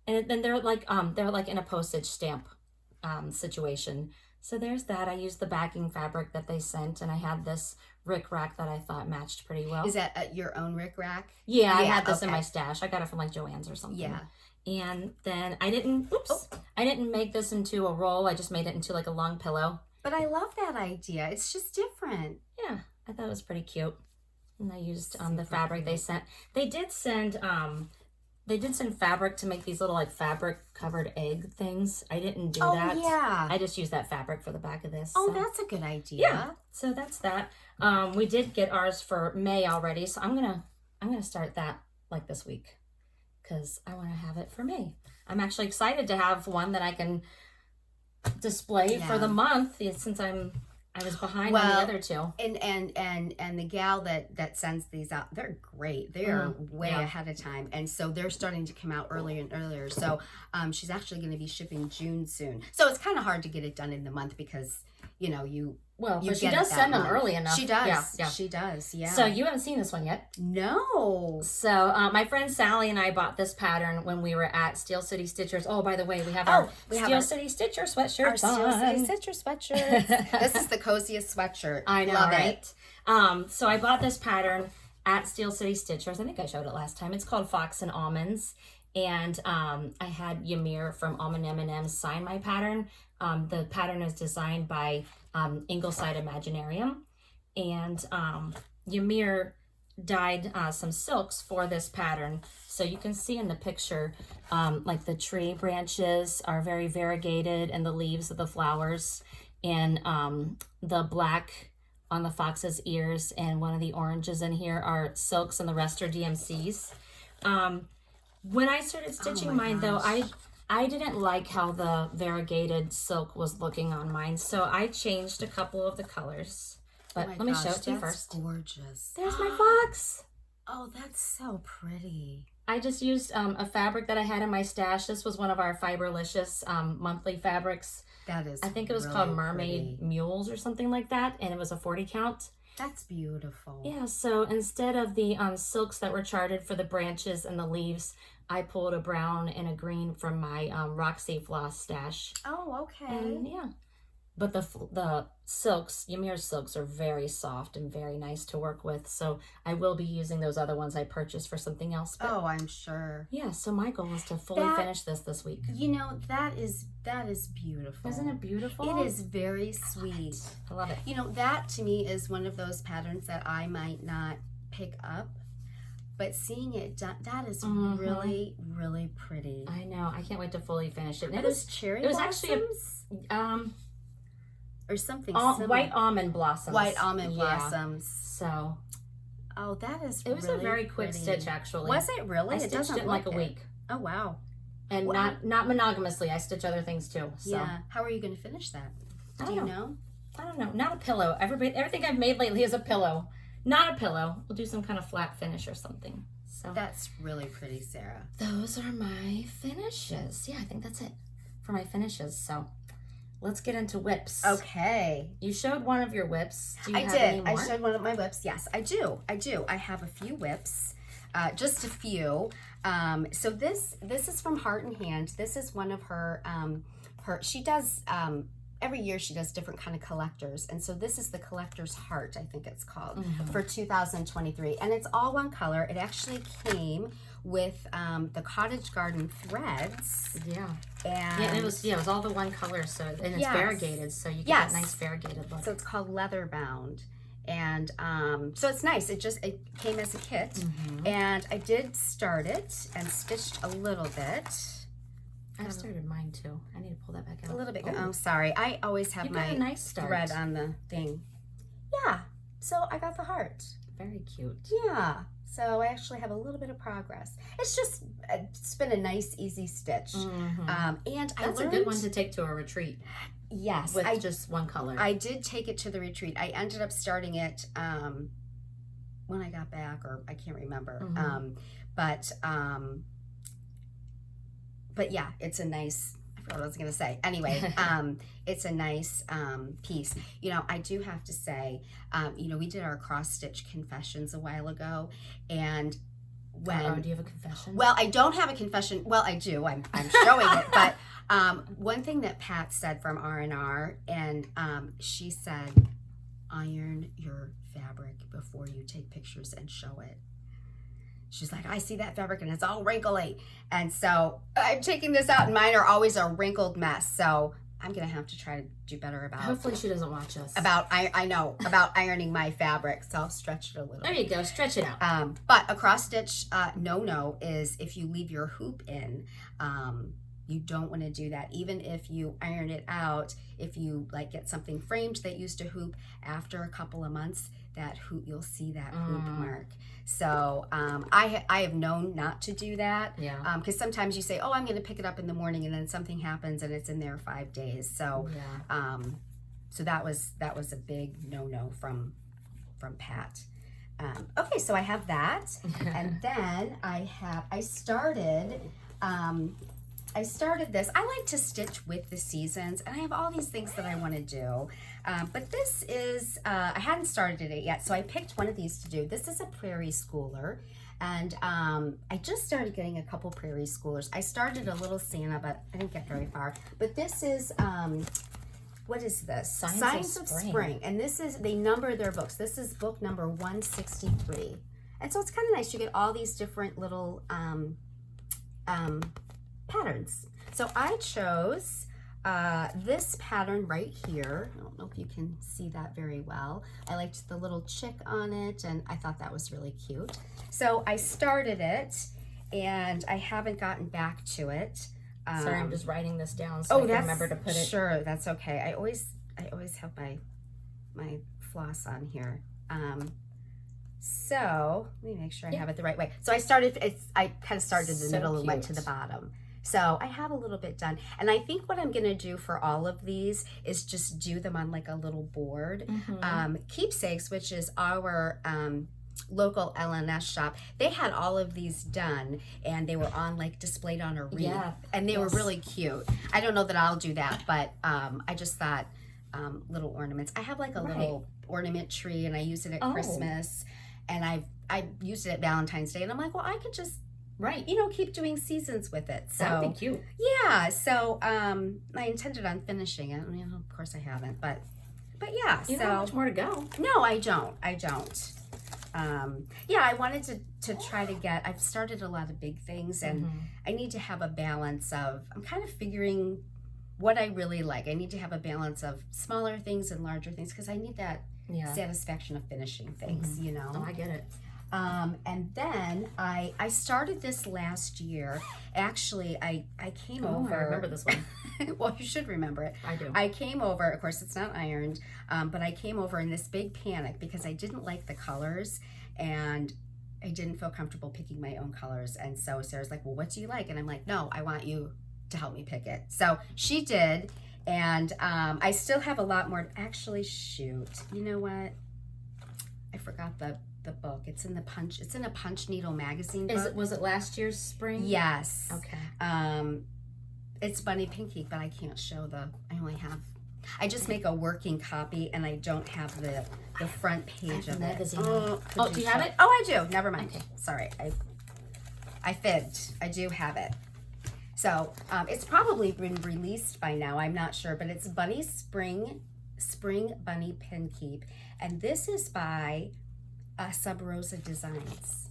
and then they're like in a postage stamp situation. So there's that. I used the backing fabric that they sent, and I had this rickrack that I thought matched pretty well. Is that your own rickrack? Yeah, I had this in my stash. I got it from like Joann's or something. Yeah. And then I didn't make this into a roll. I just made it into like a long pillow. But I love that idea. It's just different. Yeah, I thought it was pretty cute. And I used the fabric they sent. They did send fabric to make these little like fabric covered egg things. I didn't do that. Yeah. I just used that fabric for the back of this. Oh, that's a good idea. Yeah. So that's that. We did get ours for May already, so I'm gonna start that like this week because I want to have it for May. I'm actually excited to have one that I can display for the month since I was behind on the other two. And the gal that sends these out, they're great. They are way ahead of time. And so they're starting to come out earlier and earlier. So she's actually going to be shipping June soon. So it's kind of hard to get it done in the month because, but she does send them early enough. She does. Yeah. She does, yeah. So you haven't seen this one yet? No. So my friend Sally and I bought this pattern when we were at Steel City Stitchers. Oh, by the way, we have our Steel City Stitcher sweatshirts on. Steel City Stitcher sweatshirts. This is the coziest sweatshirt. I know, Love right? So I bought this pattern at Steel City Stitchers. I think I showed it last time. It's called Fox and Almonds. And I had Ymir from Almond M&M's sign my pattern. The pattern is designed by Ingleside Imaginarium. And Ymir dyed some silks for this pattern. So you can see in the picture, like the tree branches are very variegated and the leaves of the flowers. And the black on the fox's ears and one of the oranges in here are silks and the rest are DMCs. When I started stitching mine, though, I didn't like how the variegated silk was looking on mine, so I changed a couple of the colors. But let me show it to you first. Gorgeous. There's my fox. Oh, that's so pretty. I just used a fabric that I had in my stash. This was one of our Fiberlicious monthly fabrics. That is, I think it was called Mermaid Mules or something like that, and it was a 40 count. That's beautiful. Yeah, so instead of the silks that were charted for the branches and the leaves, I pulled a brown and a green from my Roxy Floss stash. Oh, okay. And yeah, but the silks, Ymir silks, are very soft and very nice to work with. So I will be using those other ones I purchased for something else. But I'm sure. Yeah, so my goal is to fully finish this week. That is beautiful. Isn't it beautiful? It is very sweet. I love it. That to me is one of those patterns that I might not pick up. But seeing it done, that is really, really pretty. I know. I can't wait to fully finish it. Are those cherry blossoms? It was actually or something similar. White almond blossoms. White almond blossoms. So. Oh, that is. It was really a very quick pretty. stitch, actually. Was it really? I stitched it in like a week. Oh wow. And not monogamously. I stitch other things too. So. Yeah. How are you going to finish that? Do you know? I don't know. Not a pillow. Everything I've made lately is a pillow. Not a pillow. We'll do some kind of flat finish or something. So that's really pretty, Sarah. those are my finishes. Yeah, I think that's it for my finishes. So let's get into whips. Okay. You showed one of your whips. Do you I have did. any more? I showed one of my whips. Yes, I do. I have a few whips, just a few. So this is from Heart and Hand. This is one of her. She does every year. She does different kind of collectors, and so this is the collector's heart. I think it's called for 2023, and it's all one color. It actually came with the cottage garden threads. Yeah. And yeah, it was all the one color, so and it's variegated, so you get that nice variegated look. So it's called leather bound, and so it's nice. It came as a kit, and I did start it and stitched a little bit. I started mine too. I need to pull that back out A little bit. Oh, sorry. I always have my nice thread on the thing. Yeah. So I got the heart. Very cute. Yeah. So I actually have a little bit of progress. It's been a nice, easy stitch. And that's a good one to take to a retreat. Yes. With just one color. I did take it to the retreat. I ended up starting it when I got back, or I can't remember. But yeah, it's a nice, I forgot what I was going to say. Anyway, it's a nice piece. You know, I do have to say, you know, we did our cross-stitch confessions a while ago, and when... do you have a confession? Well, I don't have a confession. Well, I do. I'm showing it. But one thing that Pat said from R&R, and she said, iron your fabric before you take pictures and show it. She's like, I see that fabric and it's all wrinkly. And so I'm taking this out, and mine are always a wrinkled mess. So I'm going to have to try to do better about... Hopefully she doesn't watch us. I know, about ironing my fabric. So I'll stretch it a little. There you go. Stretch it out. But a cross stitch no is if you leave your hoop in, you don't want to do that. Even if you iron it out, if you like get something framed that used a hoop, after a couple of months, that hoop, you'll see that hoop mark. So I have known not to do that. Yeah. Because sometimes you say, oh, I'm going to pick it up in the morning, and then something happens and it's in there 5 days. So so that was a big no from Pat. Okay, so I have that, and then I started this. I like to stitch with the seasons, and I have all these things that I want to do. But this is, I hadn't started it yet, so I picked one of these to do. This is a Prairie Schooler, and I just started getting a couple Prairie Schoolers. I started a little Santa, but I didn't get very far. But this is, what is this? Signs of Spring. And this is, they number their books. This is book number 163. And so it's kind of nice. You get all these different little patterns. So I chose this pattern right here. I don't know if you can see that very well. I liked the little chick on it, and I thought that was really cute. So I started it, and I haven't gotten back to it. Sorry, I'm just writing this down so I can remember to put it. Sure, that's okay. I always have my floss on here. So let me make sure I have it the right way. So I kind of started in the middle and went to the bottom. So I have a little bit done. And I think what I'm going to do for all of these is just do them on like a little board. Keepsakes, which is our local LNS shop, they had all of these done, and they were on like displayed on a wreath. Yeah. And they were really cute. I don't know that I'll do that, but I just thought little ornaments. I have like a little ornament tree, and I use it at Christmas, and I used it at Valentine's Day, and I'm like, well, I could just keep doing seasons with it. So that'd be cute. Yeah. So I intended on finishing it. You know, of course I haven't, but yeah. You don't have much more to go. No, I don't. Yeah, I wanted to try to get. I've started a lot of big things, and I need to have a balance of. I'm kind of figuring what I really like. I need to have a balance of smaller things and larger things, because I need that satisfaction of finishing things. You know. Oh, I get it. And then I started this last year. Actually, I came over. I remember this one. Well, you should remember it. I do. I came over, of course it's not ironed, but I came over in this big panic because I didn't like the colors, and I didn't feel comfortable picking my own colors. And so Sarah's like, well, what do you like? And I'm like, no, I want you to help me pick it. So she did, and I still have a lot more. Actually, shoot, you know what? I forgot the the book. It's in the punch. It's in a Punch Needle magazine book. Was it last year's spring? Yes. Okay. It's Bunny Pinky, but I can't show I just make a working copy, and I don't have the front page of it. Oh, do you have it? Oh, I do. Never mind. Okay. Sorry, I fibbed. I do have it. So it's probably been released by now. I'm not sure, but it's Bunny Spring Bunny Pin Keep, and this is by Sub Rosa Designs,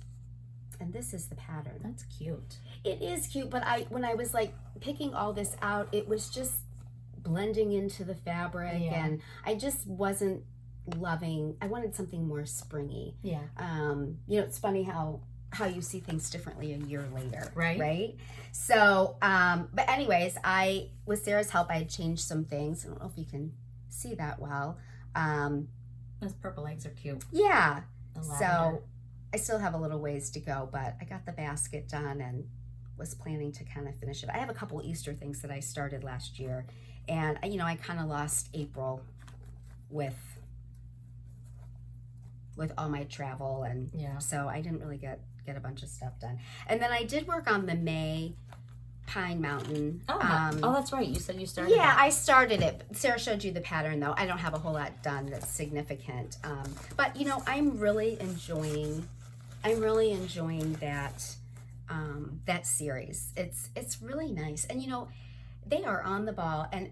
and this is the pattern. That's cute. It is cute, but when I was like picking all this out, it was just blending into the fabric, and I just wasn't loving. I wanted something more springy. Yeah. It's funny how you see things differently a year later, right? So but anyways, with Sarah's help, I had changed some things. I don't know if you can see that well. Those purple eggs are cute. Yeah. So I still have a little ways to go, but I got the basket done and was planning to kind of finish it. I have a couple Easter things that I started last year, and I kind of lost April with all my travel, and so I didn't really get a bunch of stuff done. And then I did work on the May Pine Mountain. Oh, that's right. You said you started. Yeah, I started it. Sarah showed you the pattern, though. I don't have a whole lot done that's significant. But I'm really enjoying that that series. It's really nice, and they are on the ball, and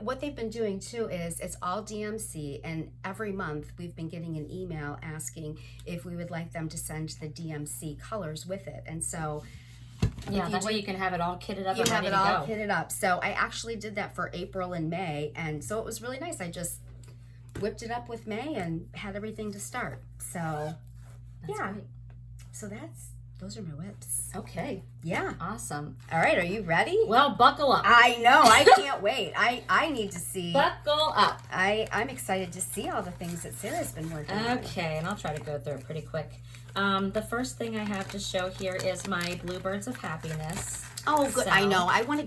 what they've been doing too is it's all DMC, and every month we've been getting an email asking if we would like them to send the DMC colors with it, and so that way you can have it all kitted up. You have it all kitted up. So I actually did that for April and May, and so it was really nice. I just whipped it up with May and had everything to start. So that's great. So those are my whips. Okay. Yeah. Awesome. All right. Are you ready? Well, buckle up. I know. I can't wait. I need to see. Buckle up. I'm excited to see all the things that Sarah's been working on. Okay, and I'll try to go through it pretty quick. The first thing I have to show here is my Bluebirds of Happiness. Oh, good. So, I know. I want to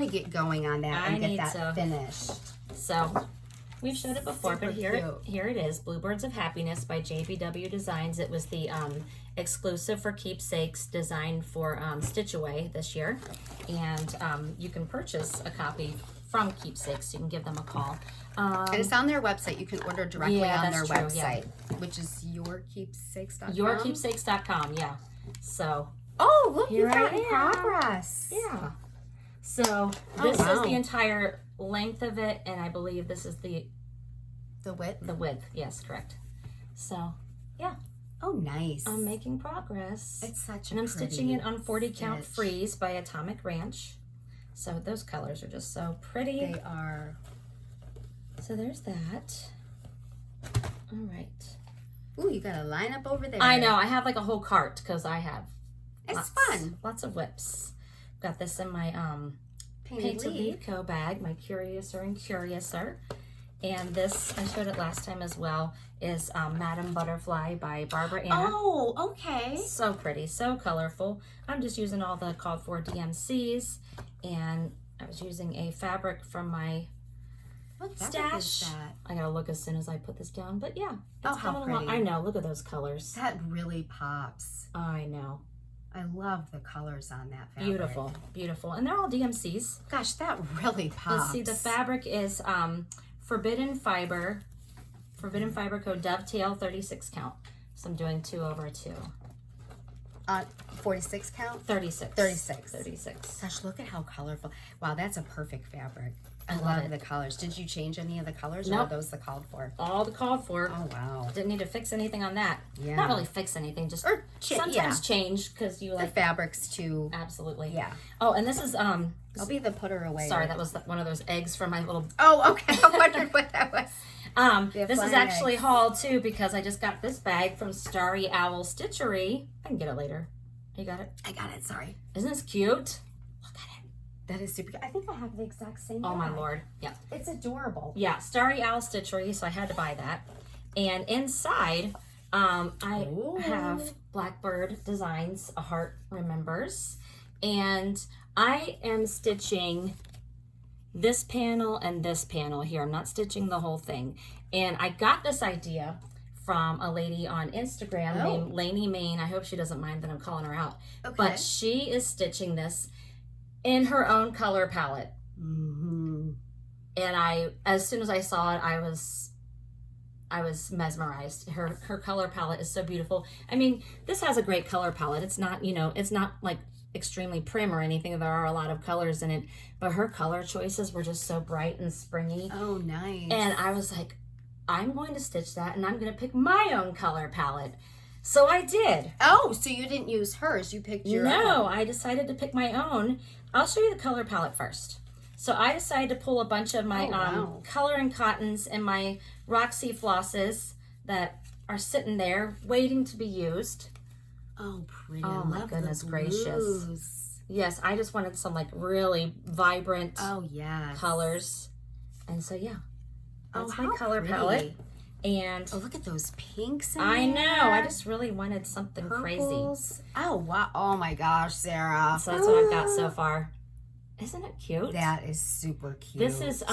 get going on that and get that finished. So we've showed it before, but here it is, Bluebirds of Happiness by JBW Designs. It was the exclusive for keepsakes designed for Stitch Away this year, and you can purchase a copy from Keepsakes. You can give them a call. And it's on their website. You can order directly on their website, which is yourkeepsakes.com. Yourkeepsakes.com, yeah. So look, you've got progress. Yeah. So this is the entire length of it, and I believe this is the width. The width, yes, correct. So yeah. Oh, nice. I'm making progress. It's such a And I'm stitching it on 40 stitch. Count Freeze by Atomic Ranch. So those colors are just so pretty. They are. So there's that. All right. Ooh, you got a lineup over there. I know. I have like a whole cart because I have fun. Lots of whips. Got this in my Painted Leaf Co. bag, my Curiouser and Curiouser. And this, I showed it last time as well, is Madame Butterfly by Barbara Anna. Oh, okay. So pretty, so colorful. I'm just using all the called for DMCs, and I was using a fabric from my stash. I gotta look as soon as I put this down, but yeah, it's coming along. I know, look at those colors. That really pops. I know. I love the colors on that fabric. Beautiful, beautiful. And they're all DMCs. Gosh, that really pops. Let's see, the fabric is Forbidden Fiber code Dovetail 36 count. So I'm doing 2/2. 46 count? 36. 36. Gosh, look at how colorful. Wow, that's a perfect fabric. I love the colors. Did you change any of the colors, or are those the called for? All the called for. Oh, wow. Didn't need to fix anything on that. Yeah. Not really fix anything, just sometimes change because you like the fabrics too. Absolutely. Yeah. Oh, and this is I'll be the putter away. Sorry, that was one of those eggs from my little. Oh, okay. I wondered what that was. This is actually haul too because I just got this bag from Starry Owl Stitchery. I can get it later. You got it? I got it. Sorry. Isn't this cute? Look at it. That is super cute. I think I have the exact same. Oh my lord. Yeah. It's adorable. Yeah, Starry Owl Stitchery, so I had to buy that. And inside, I have Blackbird Designs, A Heart Remembers. And I am stitching this panel and this panel here. I'm not stitching the whole thing. And I got this idea from a lady on Instagram named Lainey Main. I hope she doesn't mind that I'm calling her out. Okay. But she is stitching this in her own color palette. Mm-hmm. And as soon as I saw it, I was mesmerized. Her color palette is so beautiful. I mean, this has a great color palette. It's not, it's not like extremely prim or anything. There are a lot of colors in it, but her color choices were just so bright and springy. Oh, nice. And I was like, I'm going to stitch that, and I'm going to pick my own color palette. So I did. Oh, so you didn't use hers. You picked your own. No, I decided to pick my own. I'll show you the color palette first. So I decided to pull a bunch of my color and cottons and my Roxy flosses that are sitting there waiting to be used. Oh, pretty. Oh, my goodness gracious. Yes, I just wanted some like really vibrant colors. And so, yeah. That's my color palette. And look at those pinks in I there. know. I just really wanted something Purples. crazy. Oh, wow. Oh, my gosh, Sarah. So that's what I've got so far. Isn't it cute? That is super cute. This is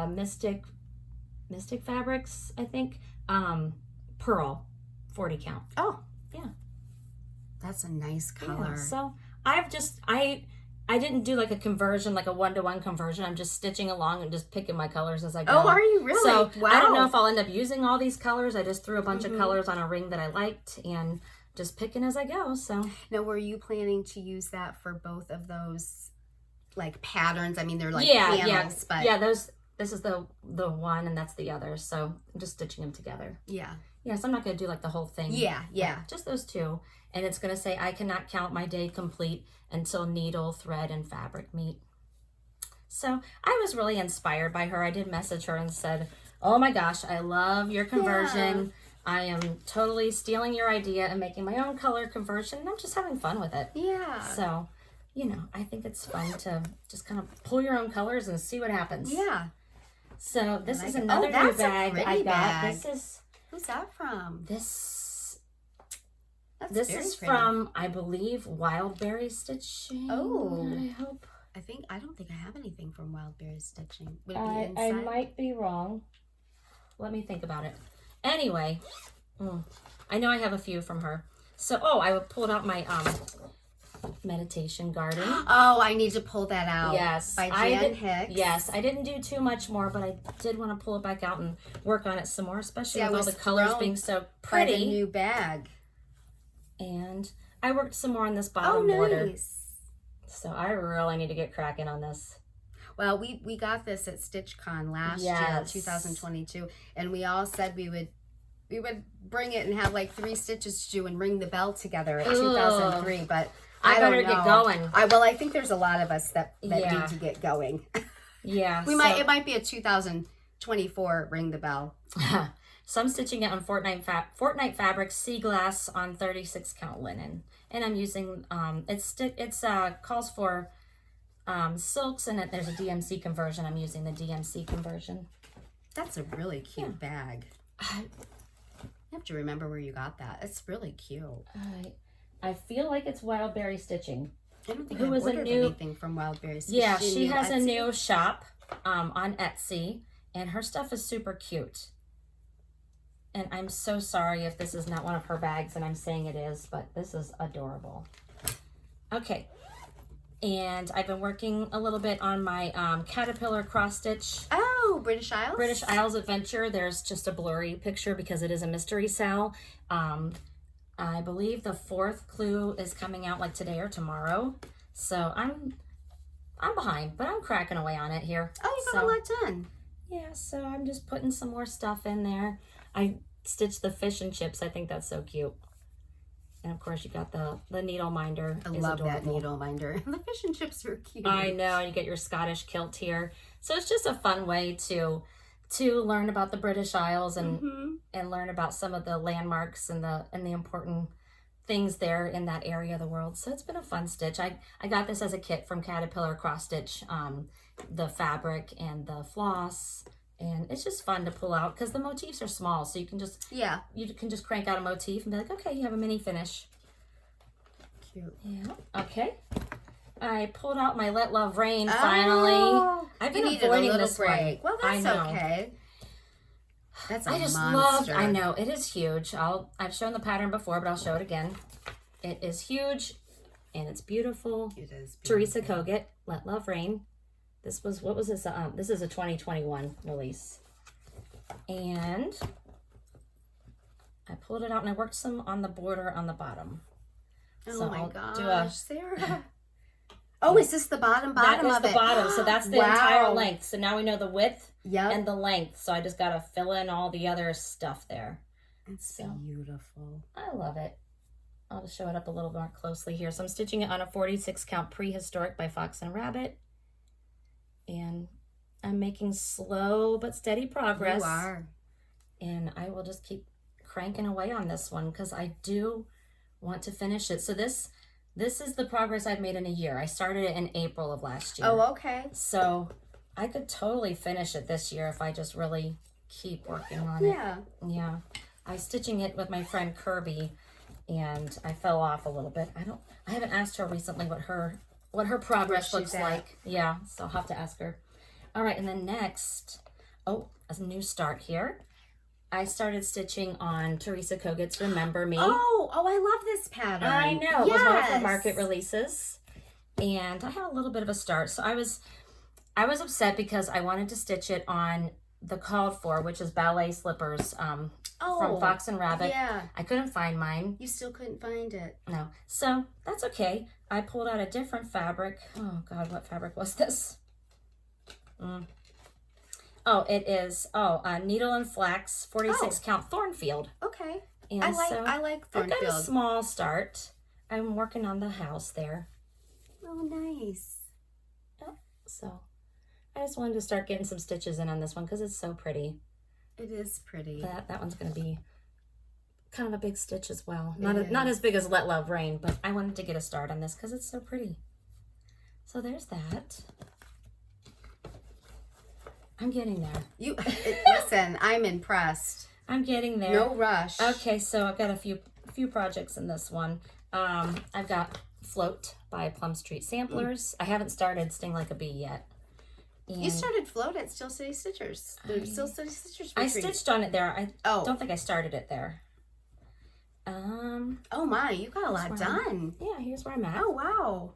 Mystic Fabrics, I think. Pearl, 40 count. Oh. Yeah. That's a nice color. Yeah, so I didn't do like a conversion, like a 1-to-1 conversion. I'm just stitching along and just picking my colors as I go. Oh, are you really? So wow. I don't know if I'll end up using all these colors. I just threw a bunch of colors on a ring that I liked and just picking as I go. So now, were you planning to use that for both of those like patterns? I mean, they're like panels, but yeah, this is the one and that's the other. So I'm just stitching them together. Yeah. Yeah, so I'm not going to do like the whole thing. Yeah. Just those two. And it's going to say, I cannot count my day complete until needle, thread, and fabric meet. So I was really inspired by her. I did message her and said, oh my gosh, I love your conversion. Yeah. I am totally stealing your idea and making my own color conversion. And I'm just having fun with it. Yeah. So, I think it's fun to just kind of pull your own colors and see what happens. Yeah. So this is another new bag I got. Bag. Who's that from? This is pretty. from, I believe, Wildberry Stitching. Oh. I hope. I don't think I have anything from Wildberry Stitching. Would it be inside? I might be wrong. Let me think about it. Anyway, I know I have a few from her. So, I pulled out my meditation garden. Oh, I need to pull that out. Yes. By Jan Hicks. Yes, I didn't do too much more, but I did want to pull it back out and work on it some more, especially with all the colors being so pretty. By the new bag. And I worked some more on this bottom border. Nice. So I really need to get cracking on this. Well, we got this at StitchCon last year, 2022, and we all said we would bring it and have like 3 stitches to do and ring the bell together at 2003, but I better get going. I think there's a lot of us that need to get going. Yeah. It might be a 2024 ring the bell. So I'm stitching it on Fortnite fabric, sea glass on 36 count linen, and I'm using it's calls for silks, and there's a DMC conversion. I'm using the DMC conversion. That's a really cute bag. You have to remember where you got that. It's really cute. I feel like it's Wildberry Stitching. I don't think I ordered anything from Wildberry Stitching. Yeah, she has a new shop on Etsy, and her stuff is super cute. And I'm so sorry if this is not one of her bags and I'm saying it is, but this is adorable. Okay. And I've been working a little bit on my caterpillar cross stitch. Oh, British Isles? British Isles Adventure. There's just a blurry picture because it is a mystery sal. I believe the 4th clue is coming out like today or tomorrow. So I'm behind, but I'm cracking away on it here. Oh, you got a lot done. Yeah, so I'm just putting some more stuff in there. I stitched the fish and chips. I think that's so cute. And of course, you got the needle minder. I love that needle minder. The fish and chips are cute. I know. You get your Scottish kilt here. So it's just a fun way to learn about the British Isles and learn about some of the landmarks and the important things there in that area of the world. So it's been a fun stitch. I got this as a kit from Caterpillar Cross Stitch, the fabric and the floss. And it's just fun to pull out because the motifs are small, so you can just crank out a motif and be like, okay, you have a mini finish. Cute. Yeah. Okay. I pulled out my Let Love Rain finally. I've been avoiding this break. Well, that's okay. That's a I just monster. love, I know, it is huge. I've shown the pattern before, but I'll show it again. It is huge and it's beautiful. It is beautiful. Teresa Kogut, Let Love Rain. This was, what was this? This is a 2021 release. And I pulled it out and I worked some on the border on the bottom. Oh so my I'll gosh, Sarah. Oh, is this the bottom that is of the it? bottom. So that's the Wow. entire length. So now we know the width Yep. and the length. So I just got to fill in all the other stuff there. It's So beautiful. I love it. I'll just show it up a little more closely here. So I'm stitching it on a 46 count Prehistoric by Fox and Rabbit. And I'm making slow but steady progress. You are. And I will just keep cranking away on this one because I do want to finish it. So this is the progress I've made in a year. I started it in April of last year. Oh, okay. So I could totally finish it this year if I just really keep working on it. Yeah. Yeah. I was stitching it with my friend Kirby and I fell off a little bit. I haven't asked her recently what her progress Where looks she's at. like. Yeah, so I'll have to ask her. All right, and then next, a new start here. I started stitching on Teresa Kogut's Remember Me. Oh, I love this pattern. I know. It was one of her Yes. market releases. And I had a little bit of a start. So I was upset because I wanted to stitch it on the called for, which is ballet slippers from Fox and Rabbit. Yeah. I couldn't find mine. You still couldn't find it. No. So that's okay. I pulled out a different fabric. Oh God, what fabric was this? Oh, it is, Needle and Flax 46 count Thornfield. Okay. And I like I Thornfield. got a small start. I'm working on the house there. Oh, nice. So I just wanted to start getting some stitches in on this one because it's so pretty. It is pretty. That one's going to be kind of a big stitch as well. Not as big as Let Love Rain, but I wanted to get a start on this because it's so pretty. So there's that. I'm getting there. Listen, I'm impressed. I'm getting there. No rush. Okay, so I've got a few projects in this one. I've got Float by Plum Street Samplers. I haven't started Sting Like a Bee yet. And You started Float at Steel City Stitchers. The Steel City Stitchers I retreat. stitched on it there. I Oh. don't think I started it there. Oh my, you got a lot done. Yeah, here's where I'm at. Oh wow.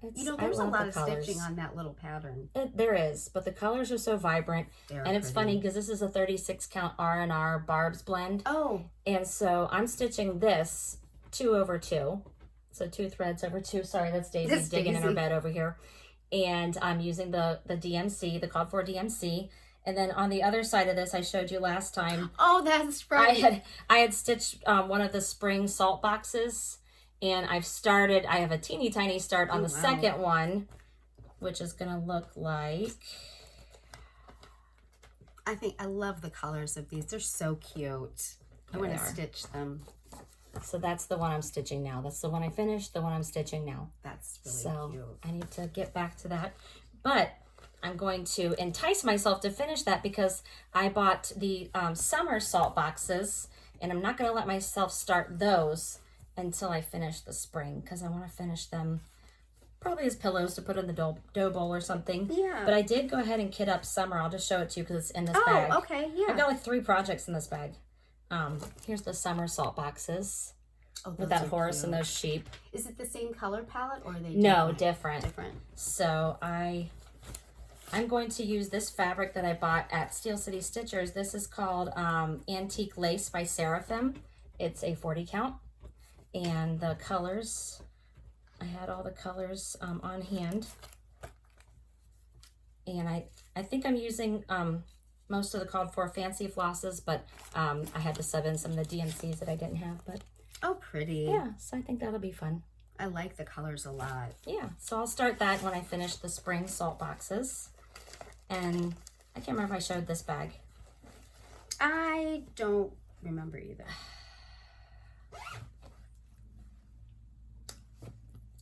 It's, There's a I love lot the of colors. stitching on that little pattern. There is, but the colors are so vibrant. And It's funny because this is a 36 count R&R Barb's blend. Oh. And so I'm stitching this 2 over 2. So 2 threads over 2. Sorry, that's Daisy That's digging in her Daisy. bed over here. And I'm using the DMC, the called for DMC. And then on the other side of this, I showed you last time. Oh, that's right. I had stitched one of the spring salt boxes. And I have a teeny tiny start on the second one, which is going to look like. I love the colors of these. They're so cute. I want to stitch them. So that's the one I'm stitching now. That's the one I finished, the one I'm stitching now. That's really cute. I need to get back to that. But I'm going to entice myself to finish that because I bought the summer salt boxes, and I'm not going to let myself start those until I finish the spring because I want to finish them probably as pillows to put in the dough bowl or something. Yeah. But I did go ahead and kit up summer. I'll just show it to you because it's in this bag. Oh, okay, yeah. I've got like 3 projects in this bag. Here's the summer salt boxes with that horse and those sheep. Is it the same color palette or are they No, different? different. So I'm going to use this fabric that I bought at Steel City Stitchers. This is called Antique Lace by Seraphim. It's a 40 count. And the colors, I had all the colors on hand. And I think I'm using most of the called for fancy flosses, but I had to sub in some of the DMCs that I didn't have. But Oh, pretty. yeah, so I think that'll be fun. I like the colors a lot. Yeah, so I'll start that when I finish the spring salt boxes. And I can't remember if I showed this bag. I don't remember either.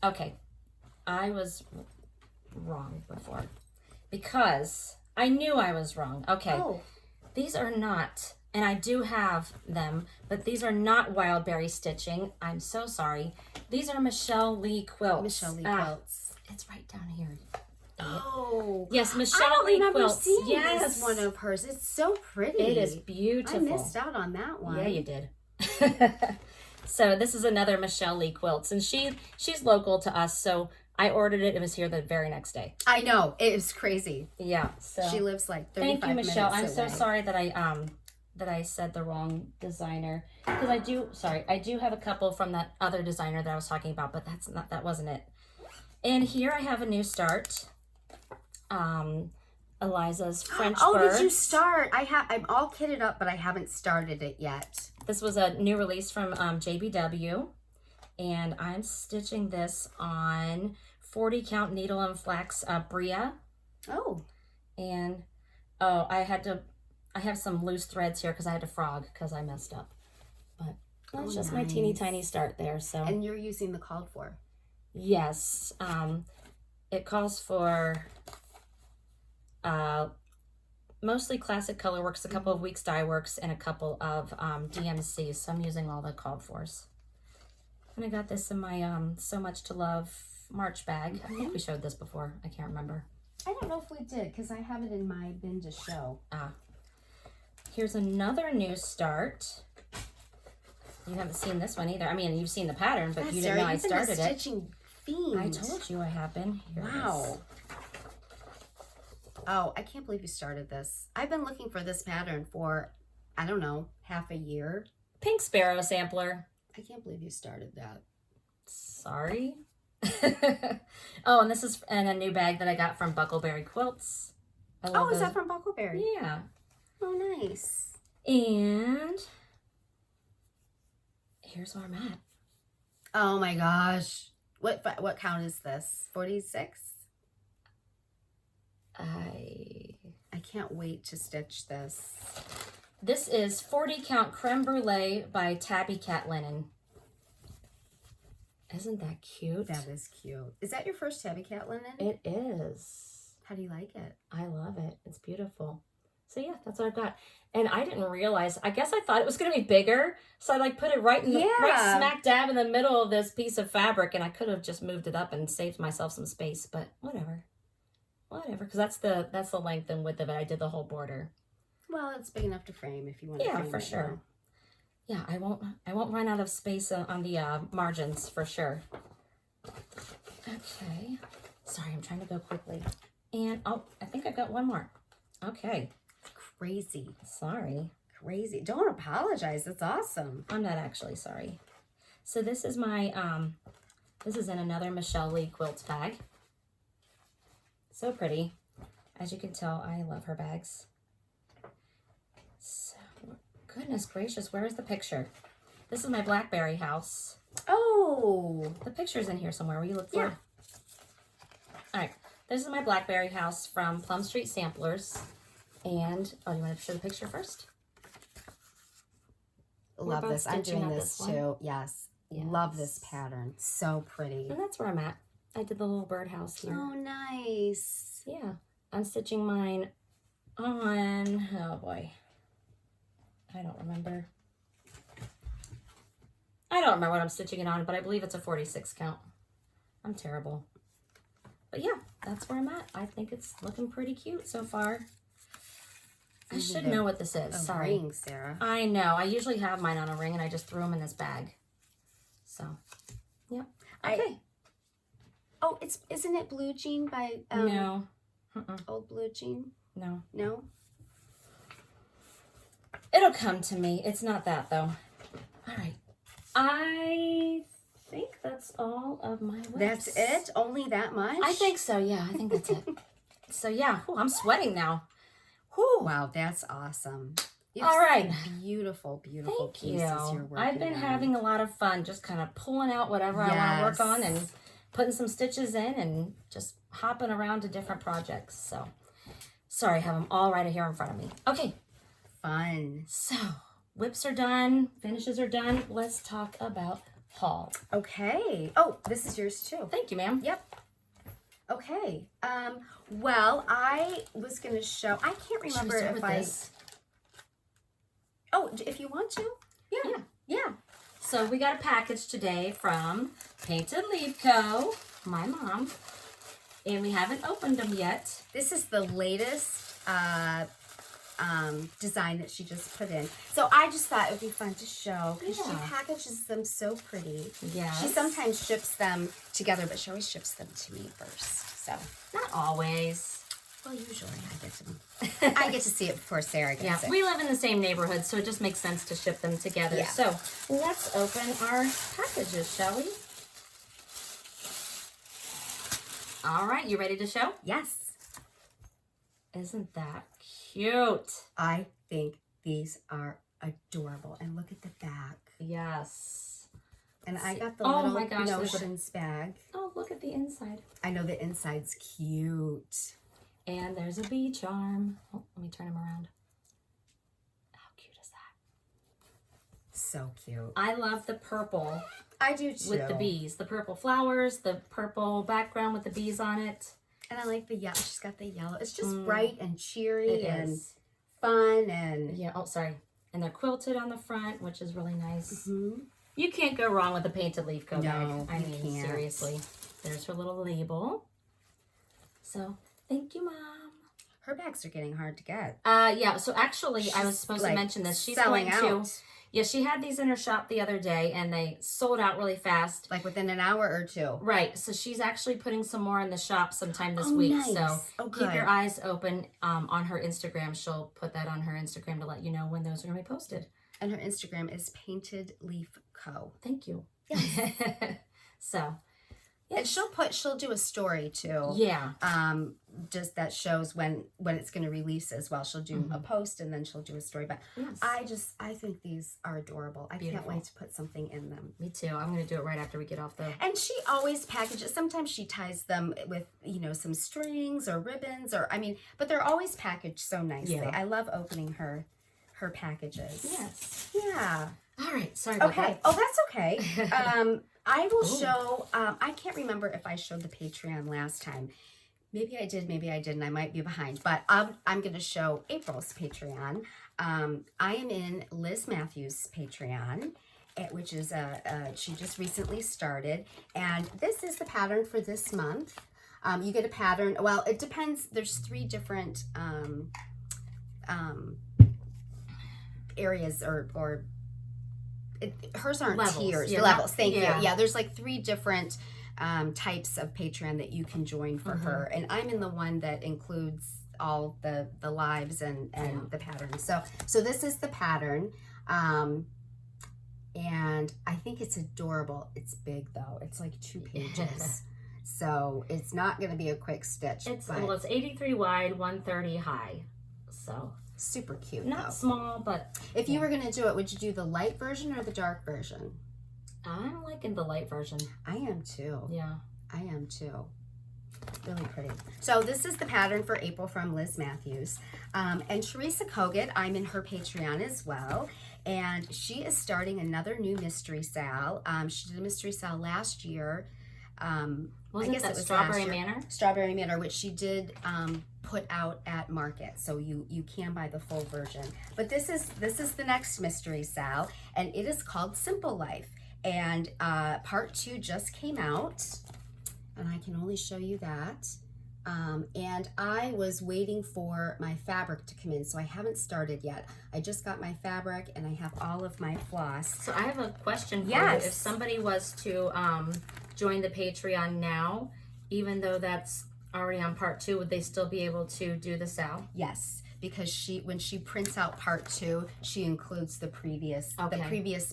Okay, I was wrong before because I knew I was wrong. Okay, These are not, and I do have them, but these are not Wildberry stitching. I'm so sorry. These are Michelle Lee quilts. Michelle Lee quilts. It's right down here. Oh. Yes, I Michelle don't Lee remember quilts. seeing Yes. this one of hers. It's so pretty. It is beautiful. I missed out on that one. Yeah, you did. So this is another Michelle Lee quilts, and she's local to us, so I ordered it. It was here the very next day. I know. It was crazy. Yeah. So she lives like 35 thank you, Michelle. I'm minutes so away. sorry that I said the wrong designer, because I do have a couple from that other designer that I was talking about, but that wasn't it. And here I have a new start. Eliza's French Birds. Did you start? I'm all kitted up, but I haven't started it yet. This was a new release from JBW, and I'm stitching this on 40 count needle and flax Bria. Oh. And I have some loose threads here because I had to frog because I messed up. But that's just my teeny tiny start there. So. And you're using the called for. Yes. It calls for mostly classic color works, a couple of weeks dye works, and a couple of DMCs. So I'm using all the called fors. And I got this in my So Much to Love March bag. I think we showed this before. I can't remember. I don't know if we did because I have it in my bin to show. Here's another new start. You haven't seen this one either. I mean, you've seen the pattern, but you didn't know I started it. Stitching fiend. I told you I have been. Here wow. Oh, I can't believe you started this. I've been looking for this pattern for, I don't know, half a year. Pink Sparrow sampler. I can't believe you started that. Sorry. Oh, and this is in a new bag that I got from Buckleberry Quilts. Is that from Buckleberry? Yeah. Oh, nice. And here's where I'm at. Oh my gosh. What count is this? 46? I can't wait to stitch this. This is 40 count creme brulee by Tabby Cat Linen. Isn't that cute? That is cute. Is that your first Tabby Cat Linen? It is. How do you like it? I love it. It's beautiful. So yeah, that's what I've got. And I didn't realize, I guess I thought it was going to be bigger. So I put it right in the right smack dab in the middle of this piece of fabric, and I could have just moved it up and saved myself some space, but whatever. Whatever, because that's the length and width of it. I did the whole border. Well, it's big enough to frame if you want to frame it. Yeah, for sure. Yeah, I won't run out of space on the margins for sure. Okay. Sorry, I'm trying to go quickly. And I think I've got one more. Okay. Crazy. Sorry. Crazy. Don't apologize. It's awesome. I'm not actually sorry. So this is my this is in another Michelle Lee Quilts bag. So pretty. As you can tell, I love her bags. So, goodness gracious, where is the picture? This is my Blackberry house. Oh. The picture's in here somewhere. Will you look for it? All right. This is my Blackberry house from Plum Street Samplers. And, you want to show the picture first? Love this. I'm doing this too. Yes. Love this pattern. So pretty. And that's where I'm at. I did the little birdhouse here. Oh, nice. Yeah. I'm stitching mine on, oh boy. I don't remember what I'm stitching it on, but I believe it's a 46 count. I'm terrible. But yeah, that's where I'm at. I think it's looking pretty cute so far. I should know what this is. Sorry. Ring, Sarah. I know. I usually have mine on a ring, and I just threw them in this bag. So, yeah. Okay. Isn't it Blue Jean by no. Old Blue Jean? No. No? It'll come to me. It's not that, though. All right. I think that's all of my whips. That's it? Only that much? I think so, yeah. I think that's it. So, yeah. Ooh, I'm sweating now. Whew. Wow, that's awesome. All right. Beautiful, beautiful Thank pieces you. you're working I've been having a lot of fun just kind of pulling out whatever I want to work on and putting some stitches in and just hopping around to different projects. So, sorry, I have them all right here in front of me. Okay. Fun. So, whips are done. Finishes are done. Let's talk about haul. Okay. Oh, this is yours too. Thank you, ma'am. Yep. Okay. Well, I was going to show, I can't remember if this? Oh, if you want to. Yeah. So we got a package today from Painted Leaf Co., my mom. And we haven't opened them yet. This is the latest design that she just put in. So I just thought it would be fun to show because she packages them so pretty. Yeah. She sometimes ships them together, but she always ships them to me first. So not always. Well, usually I get to see it before Sarah gets it. We live in the same neighborhood, so it just makes sense to ship them together. Yeah. So let's open our packages, shall we? All right, you ready to show? Yes. Isn't that cute? I think these are adorable. And look at the back. Yes. And I got the little notions bag. Oh, look at the inside. I know the inside's cute. And there's a bee charm. Oh, let me turn him around. How cute is that? So cute. I love the purple. I do too. With the bees. The purple flowers, the purple background with the bees on it. And I like the yellow. She's got the yellow. It's just bright and cheery and fun. And yeah, oh, sorry. And they're quilted on the front, which is really nice. You can't go wrong with a painted leaf coat bag. I mean, seriously. There's her little label. So, thank you, Mom. Her bags are getting hard to get. Yeah, so actually, I was supposed to mention this. She's going to... Yeah, she had these in her shop the other day, and they sold out really fast. Like within an hour or two. Right. So she's actually putting some more in the shop sometime this week. Nice. So keep your eyes open on her Instagram. She'll put that on her Instagram to let you know when those are going to be posted. And her Instagram is Painted Leaf Co. Thank you. Yes. So... Yes. And she'll do a story too. Yeah. Just that shows when it's going to release as well. She'll do a post and then she'll do a story. But I think these are adorable. I can't wait to put something in them. Me too. I'm going to do it right after we get off the... And she always packages. Sometimes she ties them with, some strings or ribbons but they're always packaged so nicely. Yeah. I love opening her packages. Yes. Yeah. All right. Sorry about that. Oh, that's okay. I will show, I can't remember if I showed the Patreon last time. Maybe I did, maybe I didn't. I might be behind. But I'm going to show April's Patreon. I am in Liz Matthews' Patreon, which is, she just recently started. And this is the pattern for this month. You get a pattern. Well, it depends. There's 3 different areas or hers aren't levels. Tiers. Yeah, levels. Thank you. Yeah, there's like 3 different types of Patreon that you can join for her, and I'm in the one that includes all the lives and the patterns. So this is the pattern, and I think it's adorable. It's big though. It's like 2 pages. So it's not going to be a quick stitch. It's 83 wide, 130 high. So. Super cute. Not small, but... If you were going to do it, would you do the light version or the dark version? I'm liking the light version. I am too. Yeah. I am too. Really pretty. So this is the pattern for April from Liz Matthews. And Teresa Kogut, I'm in her Patreon as well. And she is starting another new mystery sale. She did a mystery sale last year. Wasn't it Strawberry Manor? Strawberry Manor, which she did put out at market, so you can buy the full version. But this is the next mystery sale, and it is called Simple Life. And part 2 just came out, and I can only show you that. And I was waiting for my fabric to come in, so I haven't started yet. I just got my fabric, and I have all of my floss. So I have a question for you. If somebody was to join the Patreon now, even though that's already on part 2, would they still be able to do the sale? Yes, because when she prints out part 2, she includes the previous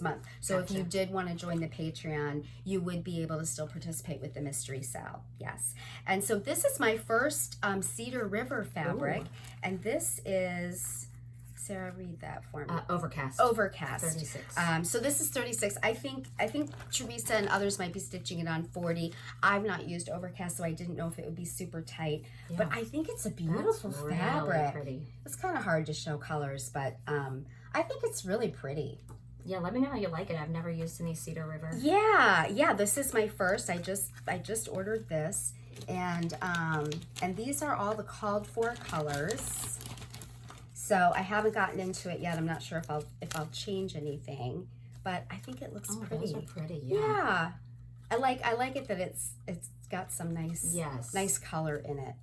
month. So if you did want to join the Patreon, you would be able to still participate with the mystery sale. Yes. And so this is my first Cedar River fabric. Ooh. And this is, Sarah, read that for me. Overcast. 36. So this is 36. I think Teresa and others might be stitching it on 40. I've not used Overcast, so I didn't know if it would be super tight. Yeah. But I think it's a beautiful fabric. Really pretty. It's kind of hard to show colors, but I think it's really pretty. Yeah, let me know how you like it. I've never used any Cedar River. Yeah. This is my first. I just ordered this, and these are all the called for colors. So I haven't gotten into it yet. I'm not sure if I'll change anything, but I think it looks pretty. Those are pretty. Yeah. Yeah. I like it that it's It's got some nice, yes, nice color in it.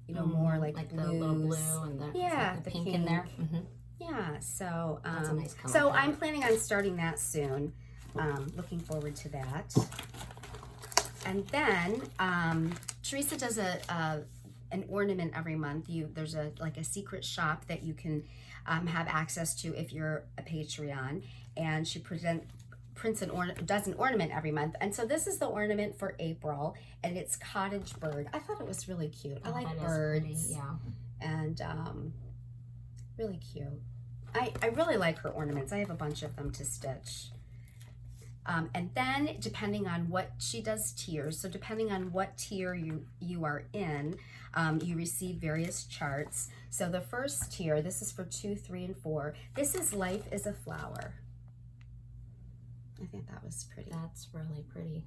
You know, more like the little blue and the, yeah, the pink in there. Yeah, so that's a nice color. so I'm planning on starting that soon. Looking forward to that. And then Teresa does an ornament every month. There's like a secret shop that you can have access to if you're a Patreon, and she does an ornament every month. And so this is the ornament for April, and it's cottage bird. I thought it was really cute. I like birds. Yeah, and really cute. I really like her ornaments. I have a bunch of them to stitch. And then depending on what, she does tiers, so depending on what tier you are in, you receive various charts. So the first tier, this is for 2, 3, and 4. This is Life is a Flower. I think that was pretty. That's really pretty.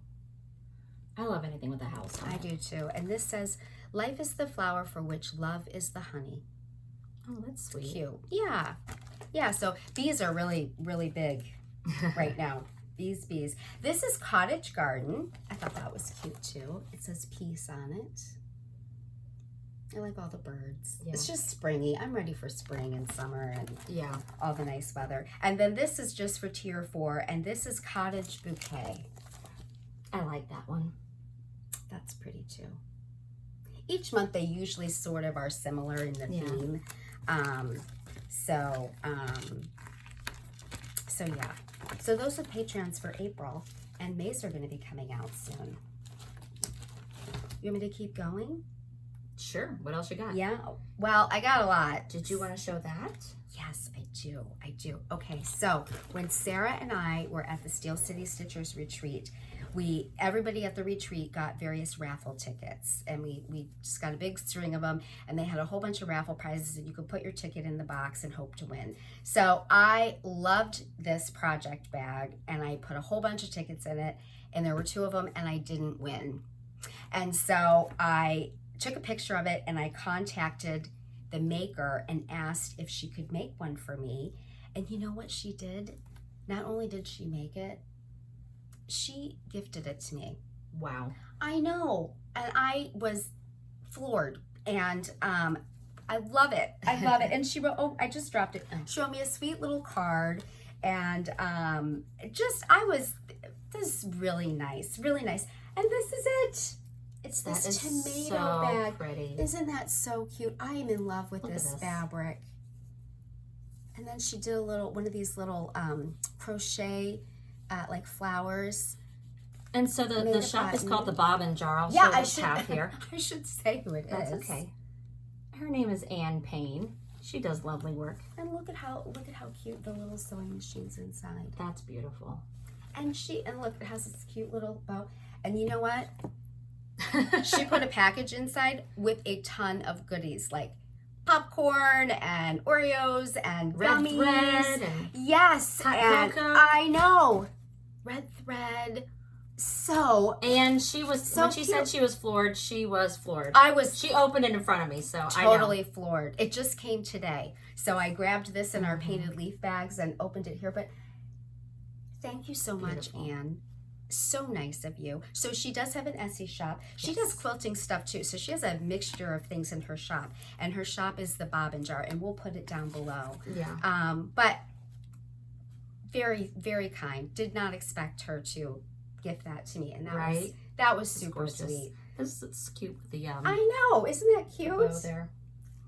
I love anything with a house. I do too. And this says, life is the flower for which love is the honey. Oh, that's sweet. Cute. Yeah. Yeah, so these are really, really big right now. These bees. This is Cottage Garden. I thought that was cute too. It says peace on it. I like all the birds. Yeah. It's just springy. I'm ready for spring and summer and all the nice weather. And then this is just for tier 4, and this is Cottage Bouquet. I like that one. That's pretty too. Each month they usually sort of are similar in the theme. So yeah. So those are Patreons for April, and May's are going to be coming out soon. You want me to keep going? Sure. What else you got? Yeah. Well, I got a lot. Did you want to show that? Yes, I do. I do. Okay, so when Sarah and I were at the Steel City Stitchers retreat, everybody at the retreat got various raffle tickets, and we just got a big string of them, and they had a whole bunch of raffle prizes, and you could put your ticket in the box and hope to win. So I loved this project bag, and I put a whole bunch of tickets in it, and there were 2 of them, and I didn't win. And so I took a picture of it, and I contacted the maker and asked if she could make one for me. And you know what she did? Not only did she make it, she gifted it to me. Wow. I know. And I was floored. And I love it. I love it. And she wrote, oh, I just dropped it. She wrote me a sweet little card. And this is really nice. Really nice. And this is it. It's this tomato bag. Pretty. Isn't that so cute? I am in love with this fabric. And then she did one of these little crochet like flowers. And so the shop is called the Bobbin Jar. I'll I show tab here. I should say who it is. That's okay. Her name is Ann Payne. She does lovely work. And look at how cute the little sewing machine's inside. That's beautiful. And look, it has this cute little bow. And you know what? She put a package inside with a ton of goodies like popcorn and Oreos and red gummies. Thread and yes, hot cocoa. I know. Red thread. So and she was when she said she was floored. She was floored. She opened it in front of me, so totally floored. It just came today, so I grabbed this in our painted leaf bags and opened it here. But thank you so much, Anne. So nice of you. So she does have an Etsy shop. She does quilting stuff too. So she has a mixture of things in her shop, and her shop is the Bobbin Jar, and we'll put it down below. Yeah. But very, very kind. Did not expect her to gift that to me, and that was super sweet. This is cute with the I know, isn't that cute? Bow there.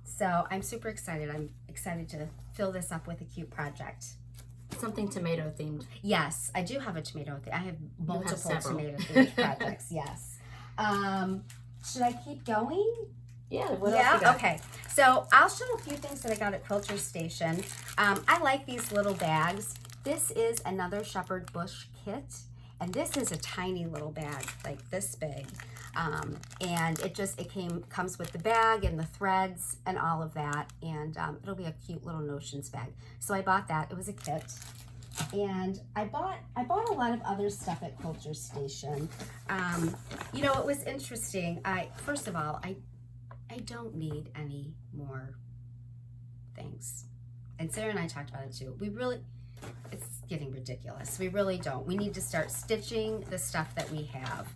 So I'm super excited. I'm excited to fill this up with a cute project. Something tomato themed. Yes, I do have a tomato theme. I have multiple tomato themed projects. Yes. Should I keep going? Yeah. What else you got? Okay. So I'll show a few things that I got at Quilter Station. I like these little bags. This is another Shepherd Bush kit, and this is a tiny little bag, like this big. And it comes with the bag and the threads and all of that, and it'll be a cute little notions bag. So I bought that. It was a kit, and I bought a lot of other stuff at Quilter Station. You know, it was interesting. First of all, I don't need any more things, and Sarah and I talked about it too. It's getting ridiculous. We really don't. We need to start stitching the stuff that we have.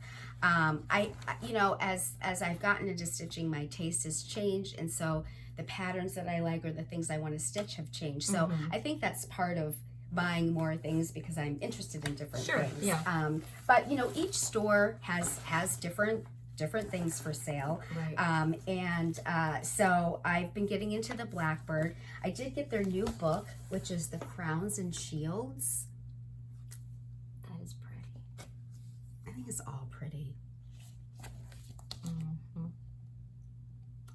you know, as I've gotten into stitching, my taste has changed, and so the patterns that I like or the things I want to stitch have changed. So I think that's part of buying more things because I'm interested in different things. Yeah. But you know, each store has different things for sale. Right. So I've been getting into the Blackbird. I did get their new book, which is the Crowns and Shields. That is pretty. I think it's all pretty.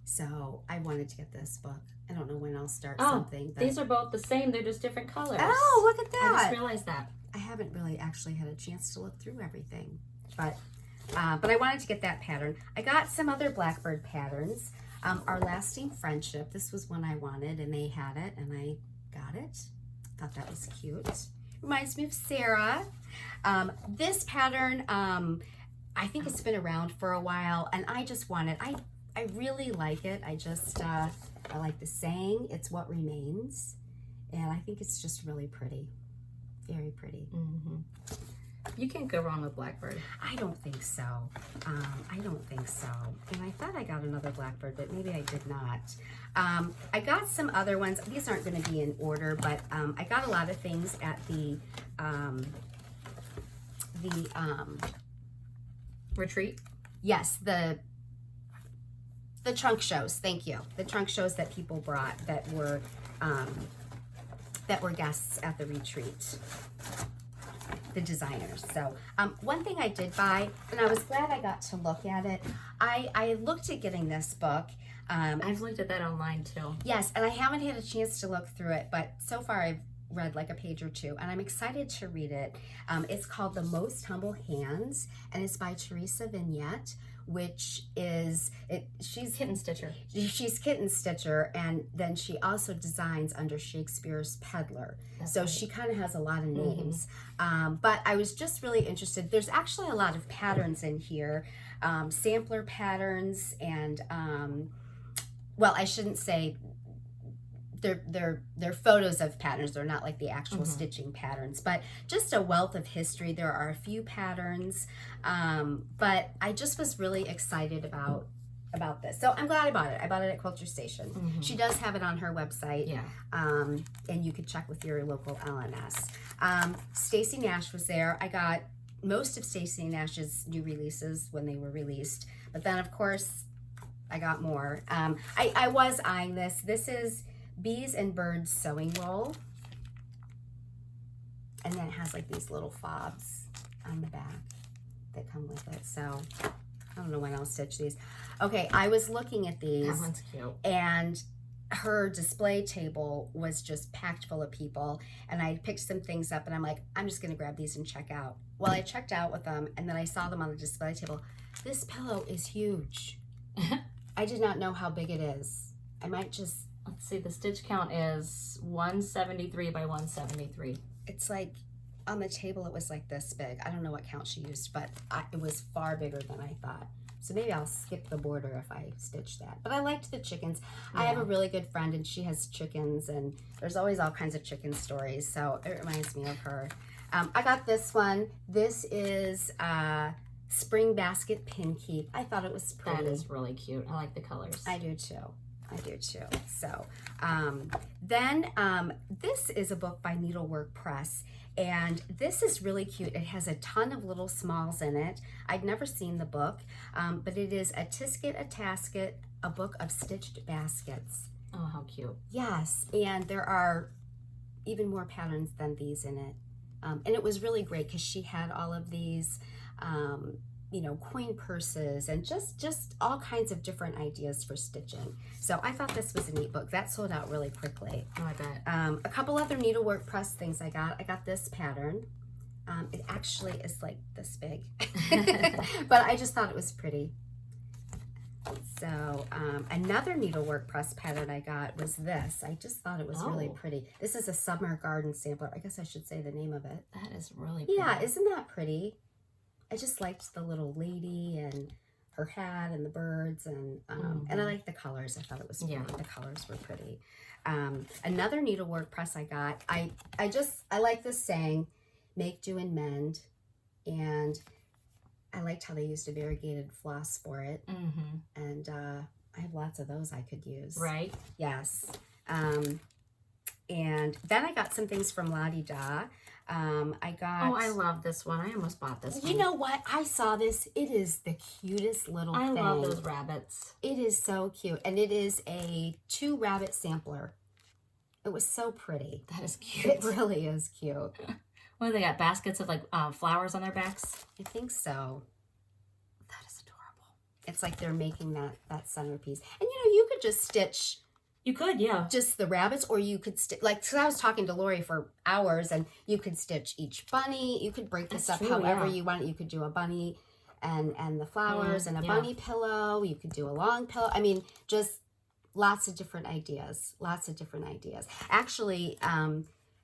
So I wanted to get this book. I don't know when I'll start something. But... these are both the same. They're just different colors. Oh, look at that. I just realized that. I haven't really actually had a chance to look through everything. But I wanted to get that pattern. I got some other Blackbird patterns. Our Lasting Friendship. This was one I wanted, and they had it, and I got it. Thought that was cute. Reminds me of Sarah. This pattern, I think it's been around for a while, and I just want it. I really like it. I just, I like the saying, it's what remains. And I think it's just really pretty. Very pretty. You can't go wrong with Blackbird. I don't think so. I don't think so. And I thought I got another Blackbird, but maybe I did not. I got some other ones. These aren't going to be in order, but I got a lot of things at the Retreat? Yes, the trunk shows. Thank you. The trunk shows that people brought that were guests at the retreat. The designers. So one thing I did buy, and I was glad I got to look at it. I looked at getting this book. I've looked at that online too. Yes, and I haven't had a chance to look through it, but so far I've read like a page or two, and I'm excited to read it. It's called The Most Humble Hands, and it's by Teresa Vignette, which is she's Kitten Stitcher. She's Kitten Stitcher, and then she also designs under Shakespeare's Peddler. That's so right. She kind of has a lot of names. But I was just really interested. There's actually a lot of patterns in here, sampler patterns, and well, I shouldn't say. They're photos of patterns. They're not like the actual stitching patterns, but just a wealth of history. There are a few patterns, but I just was really excited about this. So I'm glad I bought it. I bought it at Quilter Station. She does have it on her website, and you could check with your local LNS. Stacy Nash was there. I got most of Stacy Nash's new releases when they were released, but then of course I got more. I was eyeing this. This is Bees and Birds sewing roll, and then it has like these little fobs on the back that come with it. So I don't know when I'll stitch these. Okay, I was looking at these. That one's cute. And her display table was just packed full of people, and I picked some things up, and I'm like, I'm just gonna grab these and check out. Well, I checked out with them, and then I saw them on the display table. This pillow is huge. I did not know how big it is. I might just... Let's see, the stitch count is 173 by 173. It's like, on the table it was like this big. I don't know what count she used, but it was far bigger than I thought. So maybe I'll skip the border if I stitch that. But I liked the chickens. Yeah. I have a really good friend, and she has chickens, and there's always all kinds of chicken stories, so it reminds me of her. I got this one. This is Spring Basket Pin Keep. I thought it was pretty. That is really cute. I like the colors. I do too. I do too. So this is a book by Needlework Press, and this is really cute. It has a ton of little smalls in it. I'd never seen the book, but it is a Tisket, a Tasket, a book of stitched baskets. Oh, how cute. Yes, and there are even more patterns than these in it. And it was really great because she had all of these you know, coin purses and just all kinds of different ideas for stitching. So I thought this was a neat book. That sold out really quickly. Oh, I bet. A couple other Needlework Press things I got this pattern. It actually is like this big, but I just thought it was pretty. So another Needlework Press pattern I got was this. I just thought it was really pretty. This is a Summer Garden Sampler. I guess I should say the name of it. That is really pretty. Yeah, isn't that pretty? I just liked the little lady and her hat and the birds, and I like the colors. I thought it was pretty. The colors were pretty. Another Needlework Press I got. I like this saying, make, do, and mend. And I liked how they used a variegated floss for it. And I have lots of those I could use. Right. Yes. And then I got some things from La Di Da. I got... Oh, I love this one. I almost bought this one. You know what? I saw this. It is the cutest little thing. I love those rabbits. It is so cute. And it is a 2-rabbit sampler. It was so pretty. That is cute. It really is cute. What, they got baskets of like flowers on their backs? I think so. That is adorable. It's like they're making that centerpiece. And you know, you could just stitch... You could, yeah. Just the rabbits, or you could stitch, like, because I was talking to Lori for hours, and you could stitch each bunny. You could break this up however you want. You could do a bunny and the flowers and a bunny pillow. You could do a long pillow. I mean, just lots of different ideas. Lots of different ideas. Actually,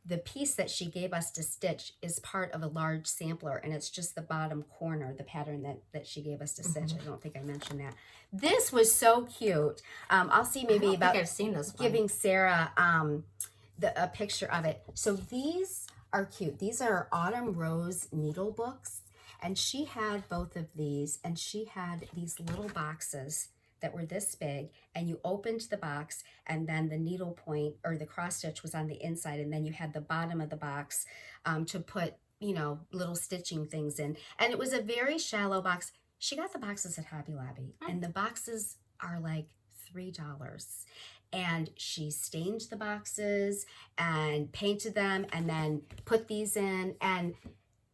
the piece that she gave us to stitch is part of a large sampler, and it's just the bottom corner, the pattern that she gave us to stitch. I don't think I mentioned that. This was so cute. I'll see maybe about I've seen this one. Giving Sarah a picture of it. So these are cute. These are Autumn Rose needle books, and she had both of these, and she had these little boxes that were this big, and you opened the box, and then the needle point or the cross stitch was on the inside, and then you had the bottom of the box to put, you know, little stitching things in. And it was a very shallow box. She got the boxes at Hobby Lobby, and the boxes are like $3. And she stained the boxes and painted them and then put these in. And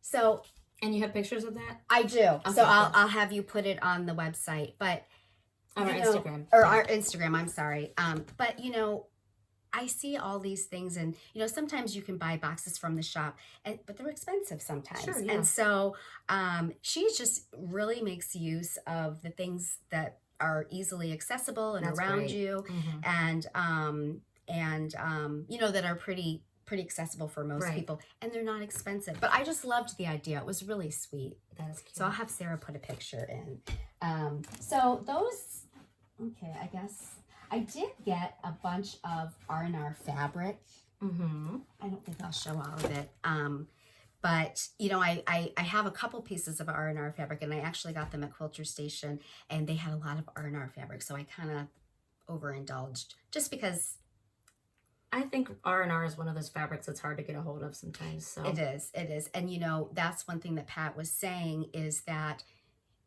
so... And you have pictures of that? I do. Okay, so I'll have you put it on the website. But... On our Instagram. Or our Instagram, I'm sorry. But, you know, I see all these things, and, you know, sometimes you can buy boxes from the shop, but they're expensive sometimes. Sure, yeah. And so she just really makes use of the things that are easily accessible and around you, and you know, that are pretty accessible for most people, and they're not expensive. But I just loved the idea. It was really sweet. That is cute. So I'll have Sarah put a picture in. So those, okay, I guess I did get a bunch of R&R fabric. I don't think I'll show all of it. But, you know, I have a couple pieces of R&R fabric, and I actually got them at Quilter Station, and they had a lot of R&R fabric. So I kind of overindulged just because... I think R&R is one of those fabrics that's hard to get a hold of sometimes. So It is. And, you know, that's one thing that Pat was saying, is that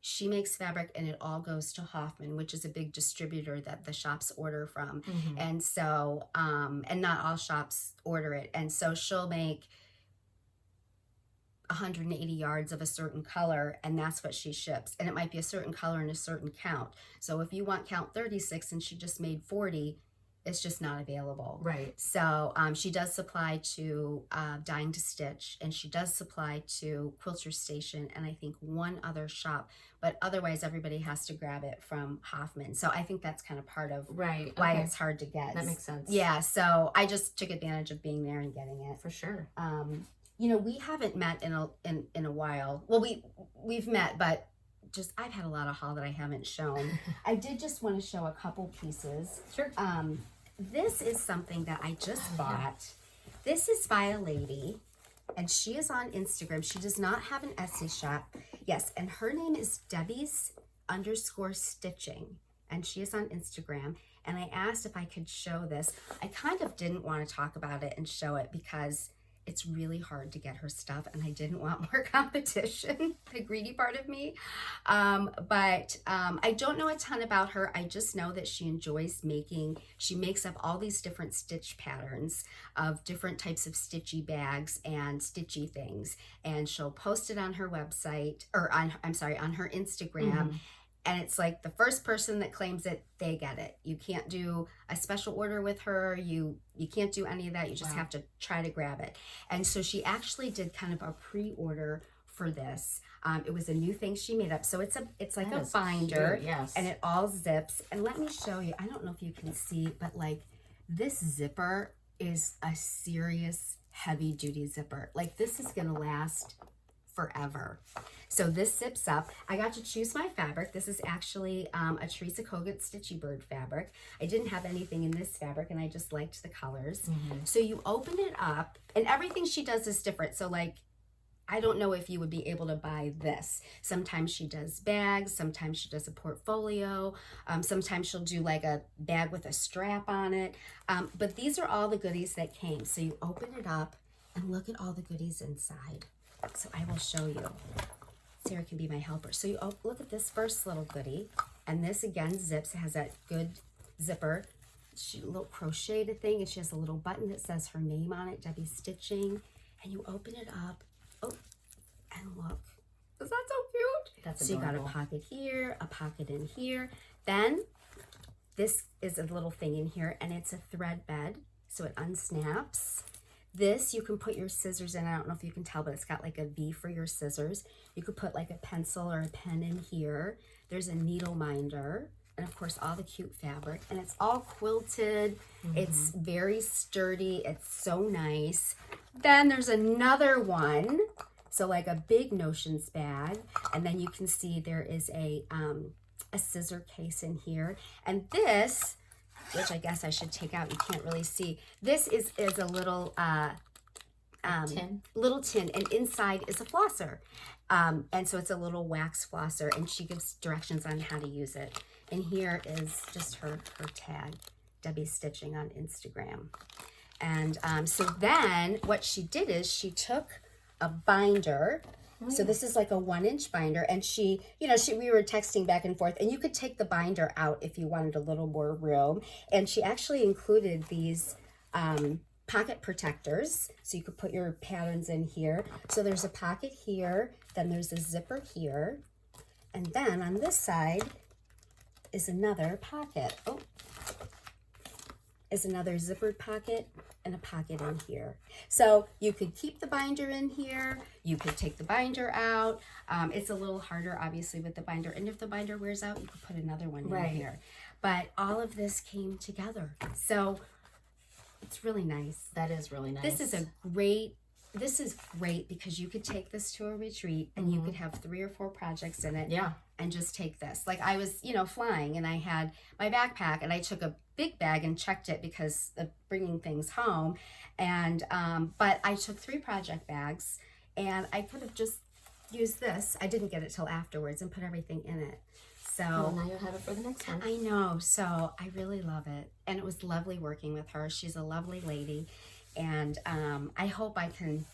she makes fabric and it all goes to Hoffman, which is a big distributor that the shops order from. And so, and not all shops order it. And so she'll make 180 yards of a certain color, and that's what she ships. And it might be a certain color and a certain count. So if you want count 36 and she just made 40, it's just not available. Right. So she does supply to Dying to Stitch, and she does supply to Quilter Station, and I think one other shop, but otherwise everybody has to grab it from Hoffman. So I think that's kind of part of why it's hard to get. That makes sense. Yeah, so I just took advantage of being there and getting it. For sure. You know, we haven't met in a while. Well, we've met, but just I've had a lot of haul that I haven't shown. I did just want to show a couple pieces. Sure. This is something that I just bought. This is by a lady, and she is on Instagram. She does not have an Etsy shop. Yes, and her name is Debbie's_stitching, and she is on Instagram. And I asked if I could show this. I kind of didn't want to talk about it and show it because it's really hard to get her stuff, and I didn't want more competition, the greedy part of me. But I don't know a ton about her. I just know that she enjoys she makes up all these different stitch patterns of different types of stitchy bags and stitchy things. And she'll post it on her website, or on her Instagram. And it's like the first person that claims it, they get it. You can't do a special order with her. You can't do any of that. You just have to try to grab it. And so she actually did kind of a pre-order for this. It was a new thing she made up. So it's like a binder, yes. And it all zips. And let me show you. I don't know if you can see, but like this zipper is a serious heavy duty zipper. Like this is gonna last forever. So this zips up. I got to choose my fabric. This is actually a Teresa Kogut Stitchy Bird fabric. I didn't have anything in this fabric, and I just liked the colors. So you open it up, and everything she does is different. So like, I don't know if you would be able to buy this. Sometimes she does bags, sometimes she does a portfolio, sometimes she'll do like a bag with a strap on it. But these are all the goodies that came. So you open it up and look at all the goodies inside. So I will show you. Sarah can be my helper. So you look at this first little goodie, and this again zips. It has that good zipper. She little crocheted thing, and she has a little button that says her name on it, Debbie Stitching. And you open it up. Oh, and look. Is that so cute? That's adorable. So you got a pocket here, a pocket in here. Then this is a little thing in here, and it's a thread bed, so it unsnaps. This, you can put your scissors in. I don't know if you can tell, but it's got like a V for your scissors. You could put like a pencil or a pen in here. There's a needle minder. And of course, all the cute fabric. And it's all quilted. It's very sturdy. It's so nice. Then there's another one. So like a big notions bag. And then you can see there is a scissor case in here. And this, which I guess I should take out, you can't really see. This is a little tin. Little tin, and inside is a flosser. And so it's a little wax flosser, and she gives directions on how to use it. And here is just her tag, Debbie Stitching on Instagram. And so then what she did is she took a binder. So this is like a 1-inch binder, and we were texting back and forth, and you could take the binder out if you wanted a little more room. And she actually included these pocket protectors, so you could put your patterns in here. So there's a pocket here, then there's a zipper here, and then on this side is another pocket. Oh, is another zippered pocket and a pocket in here. So you could keep the binder in here. You could take the binder out. It's a little harder, obviously, with the binder. And if the binder wears out, you could put another one in here. But all of this came together. So it's really nice. That is really nice. This is great because you could take this to a retreat and you could have 3 or 4 projects in it. Yeah. And just take this. Like I was, flying, and I had my backpack, and I took a big bag and checked it because of bringing things home. And but I took 3 project bags, and I could have just used this. I didn't get it till afterwards and put everything in it. So well, now you'll have it for the next one. I know. So I really love it, and it was lovely working with her. She's a lovely lady, and I hope I can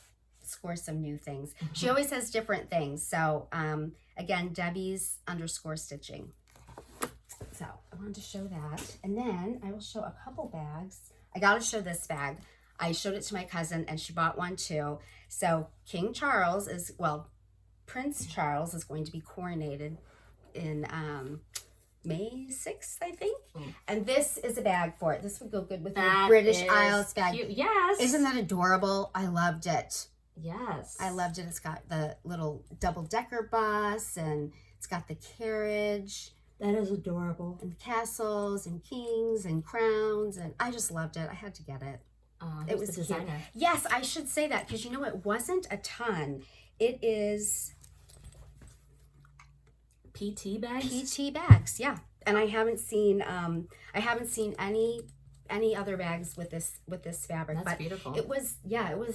score some new things. She always has different things. So again, Debbie's _stitching. So I wanted to show that. And then I will show a couple bags. I got to show this bag. I showed it to my cousin, and she bought one too. So Prince Charles is going to be coronated in May 6th, I think. And this is a bag for it. This would go good with the British Isles bag. Cute. Yes. Isn't that adorable? I loved it. Yes. I loved it. It's got the little double-decker bus, and it's got the carriage. That is adorable. And castles and kings and crowns, and I just loved it. I had to get it. It was the designer. Cute. Yes, I should say that because it wasn't a ton. It is PT bags. PT bags, yeah. And I haven't seen any other bags with this fabric. That's beautiful. It was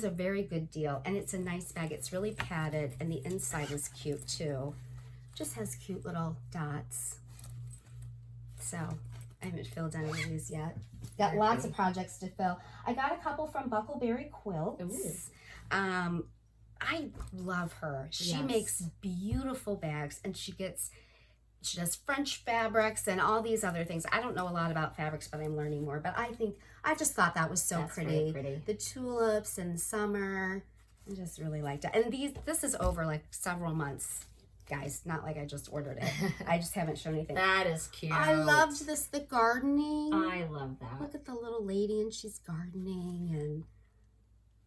a very good deal, and it's a nice bag. It's really padded, and the inside is cute too. Just has cute little dots. So I haven't filled any of these yet. Got lots of projects to fill. I got a couple from Buckleberry Quilts. I love her. She makes beautiful bags, and she does French fabrics and all these other things. I don't know a lot about fabrics, but I'm learning more. But I just thought that was so pretty. Very pretty. The tulips in summer. I just really liked it. And this is over like several months, guys. Not like I just ordered it. I just haven't shown anything. That is cute. I loved the gardening. I love that. Look at the little lady, and she's gardening,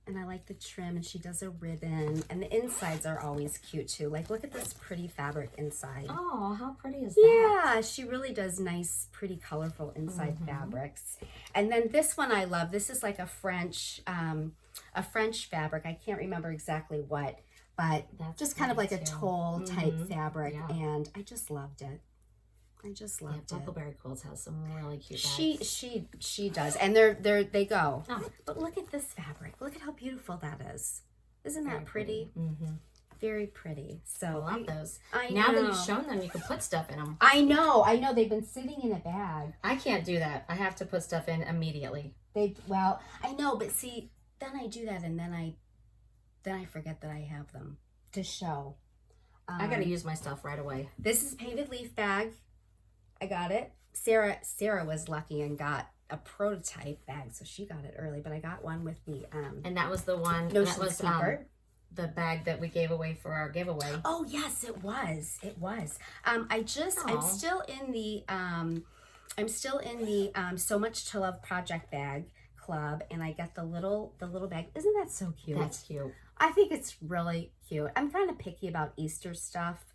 and I like the trim, and she does a ribbon, and the insides are always cute too. Like, look at this pretty fabric inside. Oh, how pretty is that? Yeah, she really does nice, pretty, colorful inside fabrics. And then this one I love. This is like a French fabric. I can't remember exactly what, but That's just kind of like a too. tulle type fabric, Yeah. and I just loved it. I just loved it. Buckleberry Quilts has some really cute bags. She does, and they go. Oh. But look at this fabric. Look at how beautiful that is. Isn't that pretty? Mm-hmm. Very pretty. So I love those. I now know. that you've shown them, you can put stuff in them. I know. They've been sitting in a bag. I can't do that. I have to put stuff in immediately. Well, I know, but see, then I do that, and then I forget that I have them to show. I got to use my stuff right away. This is painted leaf bag. I got it. Sarah was lucky and got a prototype bag, so she got it early. But I got one with the and that was the one. Notion that was keeper. The bag that we gave away for our giveaway. Oh yes, it was. I'm still in the So Much to Love project bag club, and I got the little bag. Isn't that so cute? That's cute. I think it's really cute. I'm kind of picky about Easter stuff,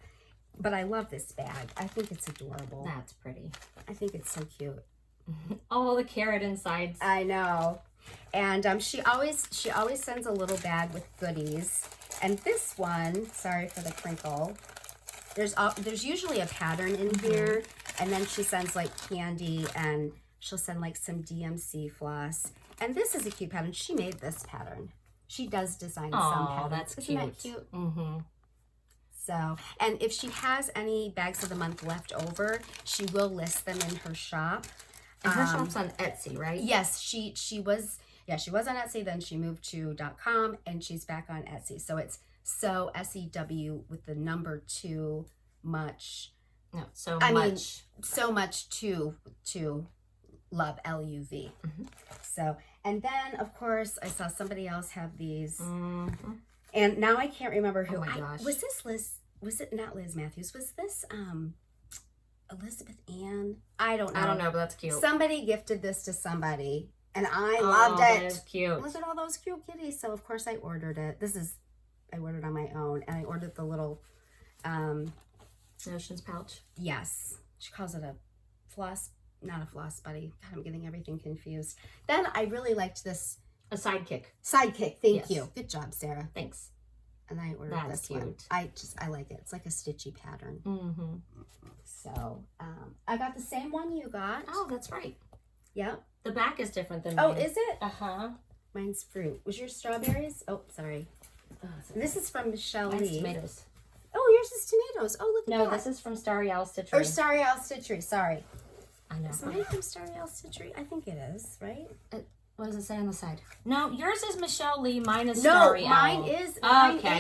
but I love this bag. I think it's adorable. That's pretty. I think it's so cute. Oh, the carrot insides. I know. And she always sends a little bag with goodies. And this one, sorry for the crinkle, there's usually a pattern in here, and then she sends like candy, and she'll send like some DMC floss. And this is a cute pattern. She made this pattern. She does design some patterns. Oh, that's Isn't cute. that cute? Mm-hmm. So, and if she has any bags of the month left over, she will list them in her shop. And her shop's on Etsy, right? Yes, she was on Etsy, then she moved to .com, and she's back on Etsy. So it's SEW with the number 2 much. No, so much to love, LUV. Mm-hmm. So, and then of course I saw somebody else have these, mm-hmm. and now I can't remember who. Oh my gosh. Was this Liz? Was it not Liz Matthews? Was this Elizabeth Ann? I don't know, but that's cute. Somebody gifted this to somebody, and I loved it. It's cute. Look at all those cute kitties. So of course I ordered it. I ordered on my own, and I ordered the little Notions pouch. Yes, she calls it a floss, not a floss buddy. God, I'm getting everything confused. Then I really liked this A sidekick. Thank Yes. you. Good job, Sarah. Thanks. And I ordered That's this cute. one. I like it. It's like a stitchy pattern. Mm-hmm. So I got the same one you got. Oh, that's right. Yep. The back is different than mine. Oh, is it? Uh-huh. Mine's fruit. Was yours strawberries? Oh, sorry. This is from Michelle Mine's Lee. tomatoes. Oh, yours is tomatoes. Oh, look at No, that. this is from Starry Owl Stitchery. Or Starry Owl Stitchery. Sorry. I know. Is mine from Starry Owl Stitchery? I think it is, right? What does it say on the side? No, yours is Michelle Lee. Mine is Starry Owl. Mine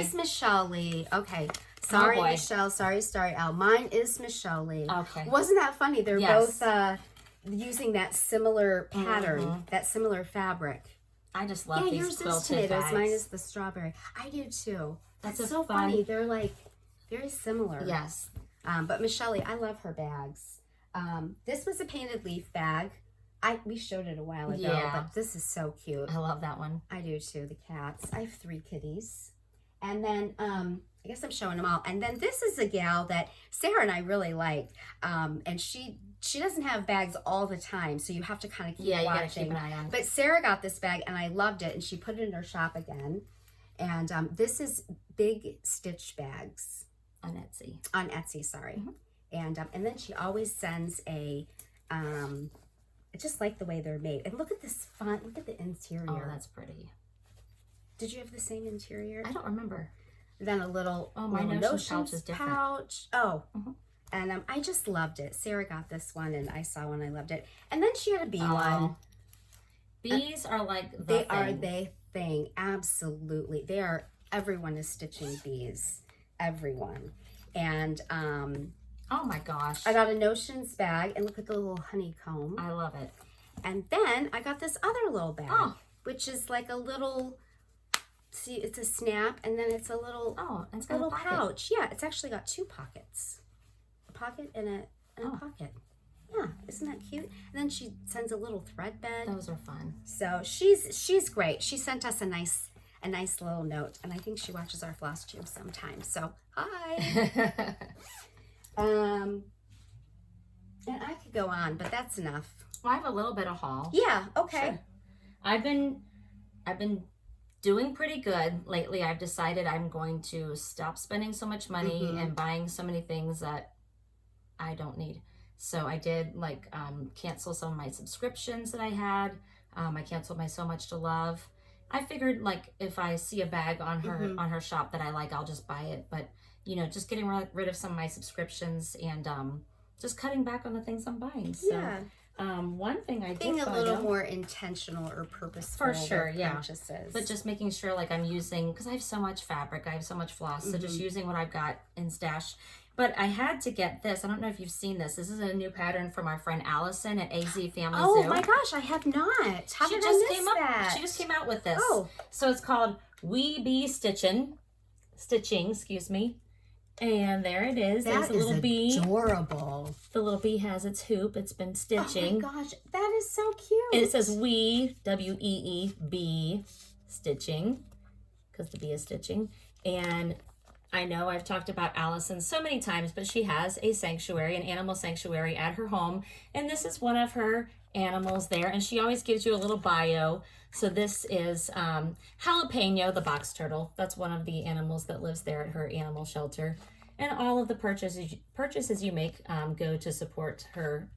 is Michelle Lee. Okay. Sorry, boy. Michelle. Sorry, Starry Owl. Mine is Michelle Lee. Okay. Wasn't that funny? They're Yes. both using that similar pattern, that similar fabric. I just love these yours is quilted tomatoes. bags. Mine is the strawberry. I do too. That's That's a so fun- funny. They're like very similar. Yes. But Michelle Lee, I love her bags. This was a painted leaf bag. We showed it a while ago, Yeah. but this is so cute. I love that one. I do too, the cats. I have 3 kitties. And then, I guess I'm showing them all. And then this is a gal that Sarah and I really like. And she doesn't have bags all the time, so you have to kind of keep You watching. gotta keep an eye on. But Sarah got this bag, and I loved it, and she put it in her shop again. And this is Big Stitch Bags. On Etsy. On Etsy, sorry. Mm-hmm. And then she always sends a, I just like the way they're made. And look at this font. Look at the interior. Oh, that's pretty. Did you have the same interior? I don't remember. Then a little, my little Notions pouch is different. pouch. Oh, Mhm. and I just loved it. Sarah got this one, and I saw one. I loved it. And then she had a bee one. Bees are like the They thing. are the thing. Absolutely, they are. Everyone is stitching bees. Everyone. And Oh my gosh. I got a Notions bag, and look at the little honeycomb. I love it. And then I got this other little bag, Oh. which is like a little. See, it's a snap, and then it's a little. Oh, and it's A got a little pocket. pouch. Yeah, it's actually got 2 pockets. A pocket and a Oh. pocket. Yeah, isn't that cute? And then she sends a little thread bed. Those are fun. So she's great. She sent us a nice little note, and I think she watches our Flosstube sometimes. So hi. And I could go on, but that's enough. Well, I have a little bit of haul. Yeah. Okay. Sure. I've been doing pretty good lately. I've decided I'm going to stop spending so much money and buying so many things that I don't need. So I did cancel some of my subscriptions that I had. I canceled my So Much to Love, I figured like if I see a bag on her shop that I like, I'll just buy it. But you know, just getting rid of some of my subscriptions and just cutting back on the things I'm buying. So one thing I did being a little more intentional or purposeful for sure, purchases. But just making sure like I'm using, because I have so much fabric, I have so much floss, so just using what I've got in stash. But I had to get this. I don't know if you've seen this. This is a new pattern from our friend Allison at AZ Family Zoo. Oh my gosh, I have not. How did I miss that? She just came out with this. Oh. So it's called We Be Stitching, excuse me. And there it is. There's a little bee. Adorable. The little bee has its hoop. It's been stitching. Oh my gosh, that is so cute. And it says we, W-E-E, stitching, because the bee is stitching. And I know I've talked about Allison so many times, but she has a sanctuary, an animal sanctuary at her home. And this is one of her animals there. And she always gives you a little bio. So this is Jalapeno, the box turtle. That's one of the animals that lives there at her animal shelter. And all of the purchases you make go to support her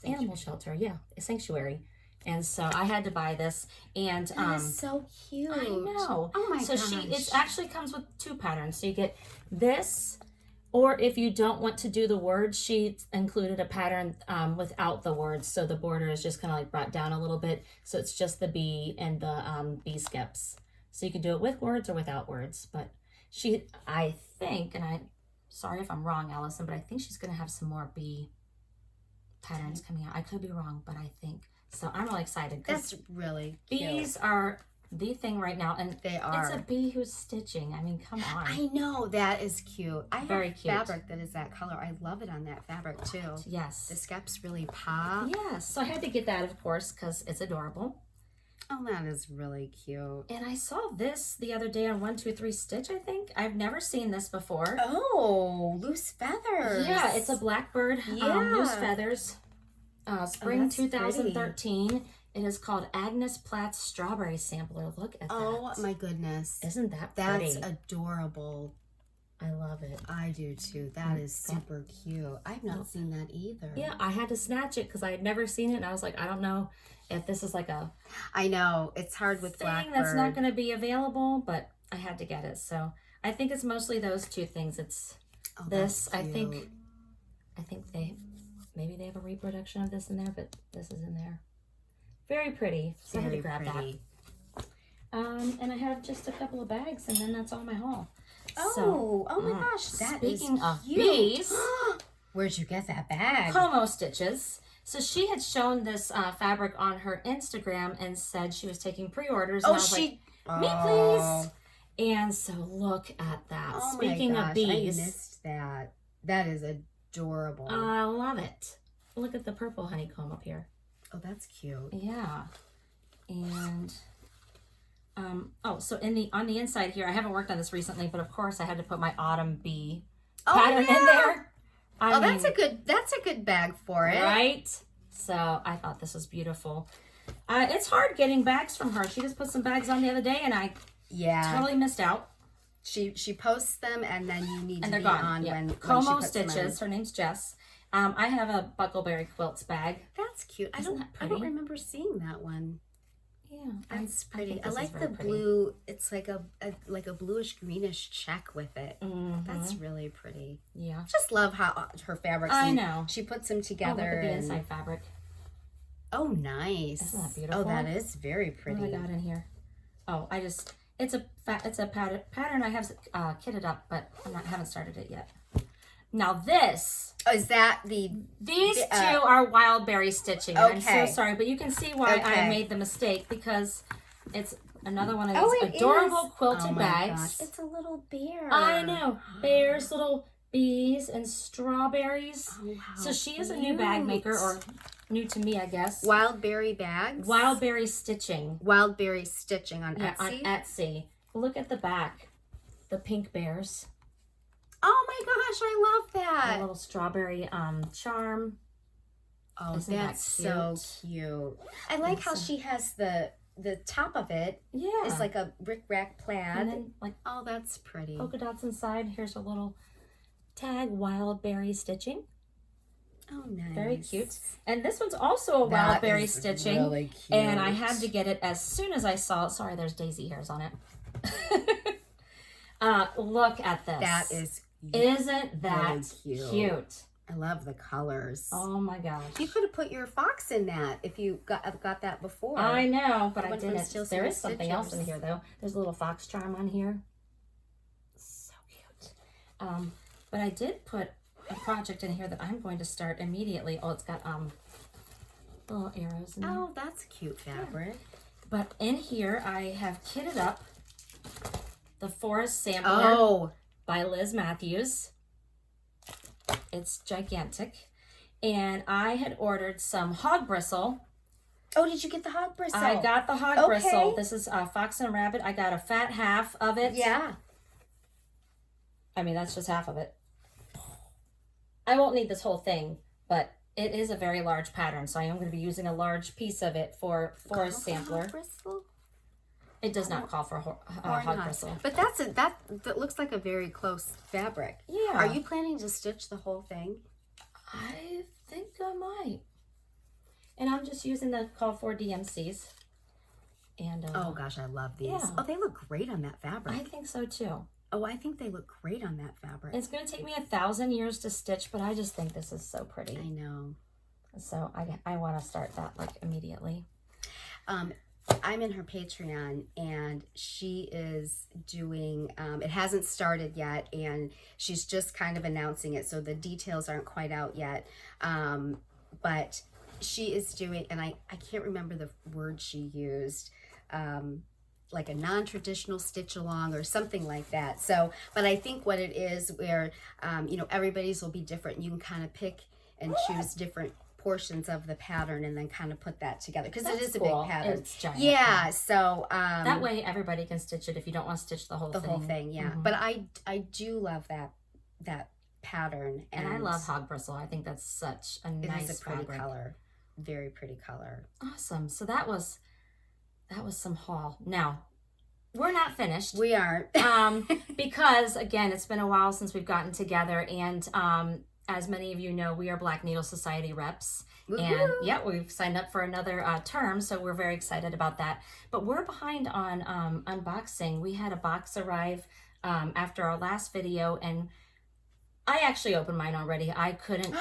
animal shelter. Yeah, a sanctuary. And so I had to buy this, and that is so cute. I know. Oh my gosh. So it actually comes with two patterns. So you get this, or if you don't want to do the words, she included a pattern without the words. So the border is just kind of like brought down a little bit. So it's just the bee and the bee skips. So you can do it with words or without words. But I think, and I'm sorry if I'm wrong, Allison, but I think she's going to have some more bee patterns coming out. I could be wrong, but I think. So I'm really excited. That's really cute. Bees are the thing right now, and they are. It's a bee who's stitching. I mean, come on. I know, that is cute. I Very have cute. fabric that is that color. I love it on that fabric too. Yes. The skeps really pop. Yes. So I had to get that, of course, because it's adorable. Oh, that is really cute. And I saw this the other day on 123 Stitch, I think. I've never seen this before. Oh, loose feathers. Yeah, it's a Blackbird loose feathers. Spring 2013. Pretty. It is called Agnes Platt's Strawberry Sampler. Look at that. Oh my goodness. Isn't that pretty? That's adorable. I love it. I do too. That is super cute. I've not seen that either. Yeah, I had to snatch it because I had never seen it, and I was like, I don't know if this is like a I know. It's hard with thing Blackbird. that's not going to be available, but I had to get it. So I think it's mostly those two things. It's this. I think maybe they have a reproduction of this in there, but this is in there. Very pretty. So I had to grab that. And I have just a couple of bags, and then that's all my haul. Oh my gosh, that is speaking of cute. bees, where'd you get that bag? Como Stitches. So she had shown this fabric on her Instagram and said she was taking pre-orders. And I was like, me please. And so look at that. Oh Speaking my gosh, of bees. I missed that. That is adorable. I love it. Look at the purple honeycomb up here. Oh, that's cute. Yeah. And so on the inside here, I haven't worked on this recently, but of course I had to put my autumn bee pattern in there. I mean, that's a good bag for it. Right? So I thought this was beautiful. It's hard getting bags from her. She just put some bags on the other day, and I totally missed out. She posts them, and then you need to be gone. on Yeah. when Como she puts them Stitches. Her name's Jess. I have a Buckleberry Quilts bag. That's cute. Isn't that I pretty? don't remember seeing that one. Yeah, That's pretty. I this like is very the pretty. blue. It's like a bluish greenish check with it. Mm-hmm. That's really pretty. Yeah. Just love how her fabrics. I know. She puts them Oh, together. look at the and, inside fabric. oh, nice. Isn't that beautiful? Oh, that is very pretty. What do I got in here? Oh, it's a pattern I have kitted up, but haven't started it yet. Now this. Oh, is that these two are wild berry stitching. Okay. I'm so sorry, but you can see why I made the mistake because it's another one of these adorable quilted bags. Gosh. It's a little bear. I know. Bears, little bees, and strawberries. Oh, wow. So she is a new bag maker, or new to me, I guess. Wild berry bags. Wild berry stitching. Wild berry stitching on Etsy. On Etsy. Look at the back. The pink bears. Oh my gosh, I love that. A little strawberry charm. Oh, Isn't that's that so cute. I like how she has the top of it. Yeah. It's like a bric-a-brac plaid. And then like oh, that's pretty. polka dots inside. Here's a little tag, wild berry stitching. Oh, nice. Very cute. And this one's also a wild berry stitching. Really cute. And I had to get it as soon as I saw it. Sorry, there's daisy hairs on it. Look at this. That is Isn't that really cute? I love the colors. Oh my gosh. You could have put your fox in that if you got that before. I know, but I One from didn't. Still There is Smith something else in Stitchers. here though. There's a little fox charm on here. So cute. But I did put a project in here that I'm going to start immediately. Oh, it's got little arrows in there. Oh, that's cute fabric. But in here I have kitted up the Forest Sampler Oh, by Liz Matthews. It's gigantic. And I had ordered some hog bristle. oh, did you get the hog bristle? I got the hog Okay. bristle. This is Fox and Rabbit. I got a fat half of it. Yeah. I mean, that's just half of it. I won't need this whole thing, but it is a very large pattern, so I am going to be using a large piece of it for Forest Sampler. Hog bristle? It does not call for Or hog not. bristle. But that looks like a very close fabric. Yeah. Are you planning to stitch the whole thing? I think I might. And I'm just using the call for DMCs. And Oh gosh, I love these. yeah. Oh, they look great on that fabric. I think so too. Oh, I think they look great on that fabric. It's going to take me 1,000 years to stitch, but I just think this is so pretty. I know. So I want to start that like immediately. I'm in her Patreon, and she is doing, it hasn't started yet, and she's just kind of announcing it, so the details aren't quite out yet. But she is doing, and I can't remember the word she used, like a non-traditional stitch along or something like that. So, but I think what it is where, you know, everybody's will be different. You can kind of pick and choose different portions of the pattern and then kind of put that together, because it is a cool. big pattern. It's giant. Yeah, so That way everybody can stitch it if you don't want to stitch the whole thing. the whole thing, yeah. Mhm. But I do love that pattern, And I love hog bristle. I think that's such a it nice is a pretty fabric. color, very pretty color. Awesome. So that was some haul. Now we're not finished. We aren't. Because again, it's been a while since we've gotten together, and as many of you know, we are Black Needle Society reps. And Woohoo! yeah, we've signed up for another term, so we're very excited about that. But we're behind on unboxing. We had a box arrive after our last video, and I actually opened mine already. I couldn't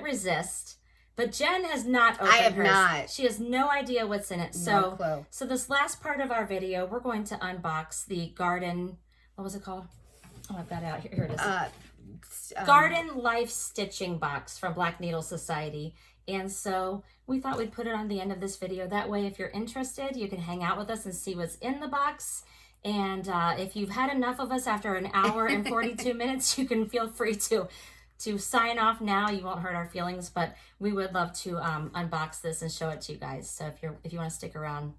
resist. But Jen has not opened I have hers. not. She has no idea what's in it. No clue. So this last part of our video, we're going to unbox the garden. What was it called? Oh, I've got it out here. Here it is. Garden Life Stitching Box from Black Needle Society. And so we thought we'd put it on the end of this video. That way, if you're interested, you can hang out with us and see what's in the box. And if you've had enough of us after an hour and 42 minutes, you can feel free to sign off now. You won't hurt our feelings, but we would love to unbox this and show it to you guys. So if you want to stick around,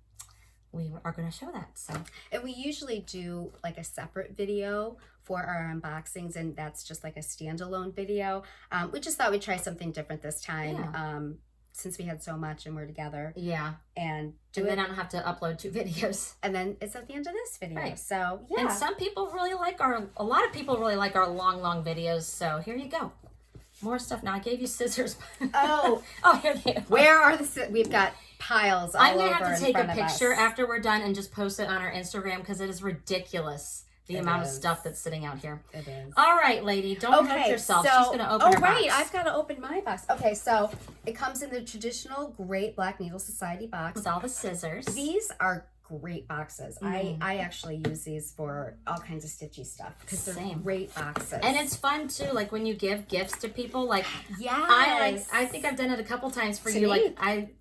we are going to show that. So, and we usually do like a separate video for our unboxings, and that's just like a standalone video. We just thought we'd try something different this time, since we had so much and we're together. yeah. And Then I don't have to upload 2 videos. and then it's at the end of this video. Right. So yeah. And some people really like a lot of people really like our long videos. So here you go. More stuff. Now I gave you scissors. Oh, Here they are. where are we've got piles all I'm over going to have to take a in front of picture us. after we're done and just post it on our Instagram, because it is ridiculous the It amount of is. stuff that's sitting out here. It is. All right, lady, don't hurt yourself. She's going to open her right, box. I've got to open my box. Okay, so it comes in the traditional great Black Needle Society box. With all the scissors. These are great boxes. I actually use these for all kinds of stitchy stuff because they're Same. great boxes. And it's fun too, like when you give gifts to people. Like yes. I think I've done it a couple times for To you. me. Like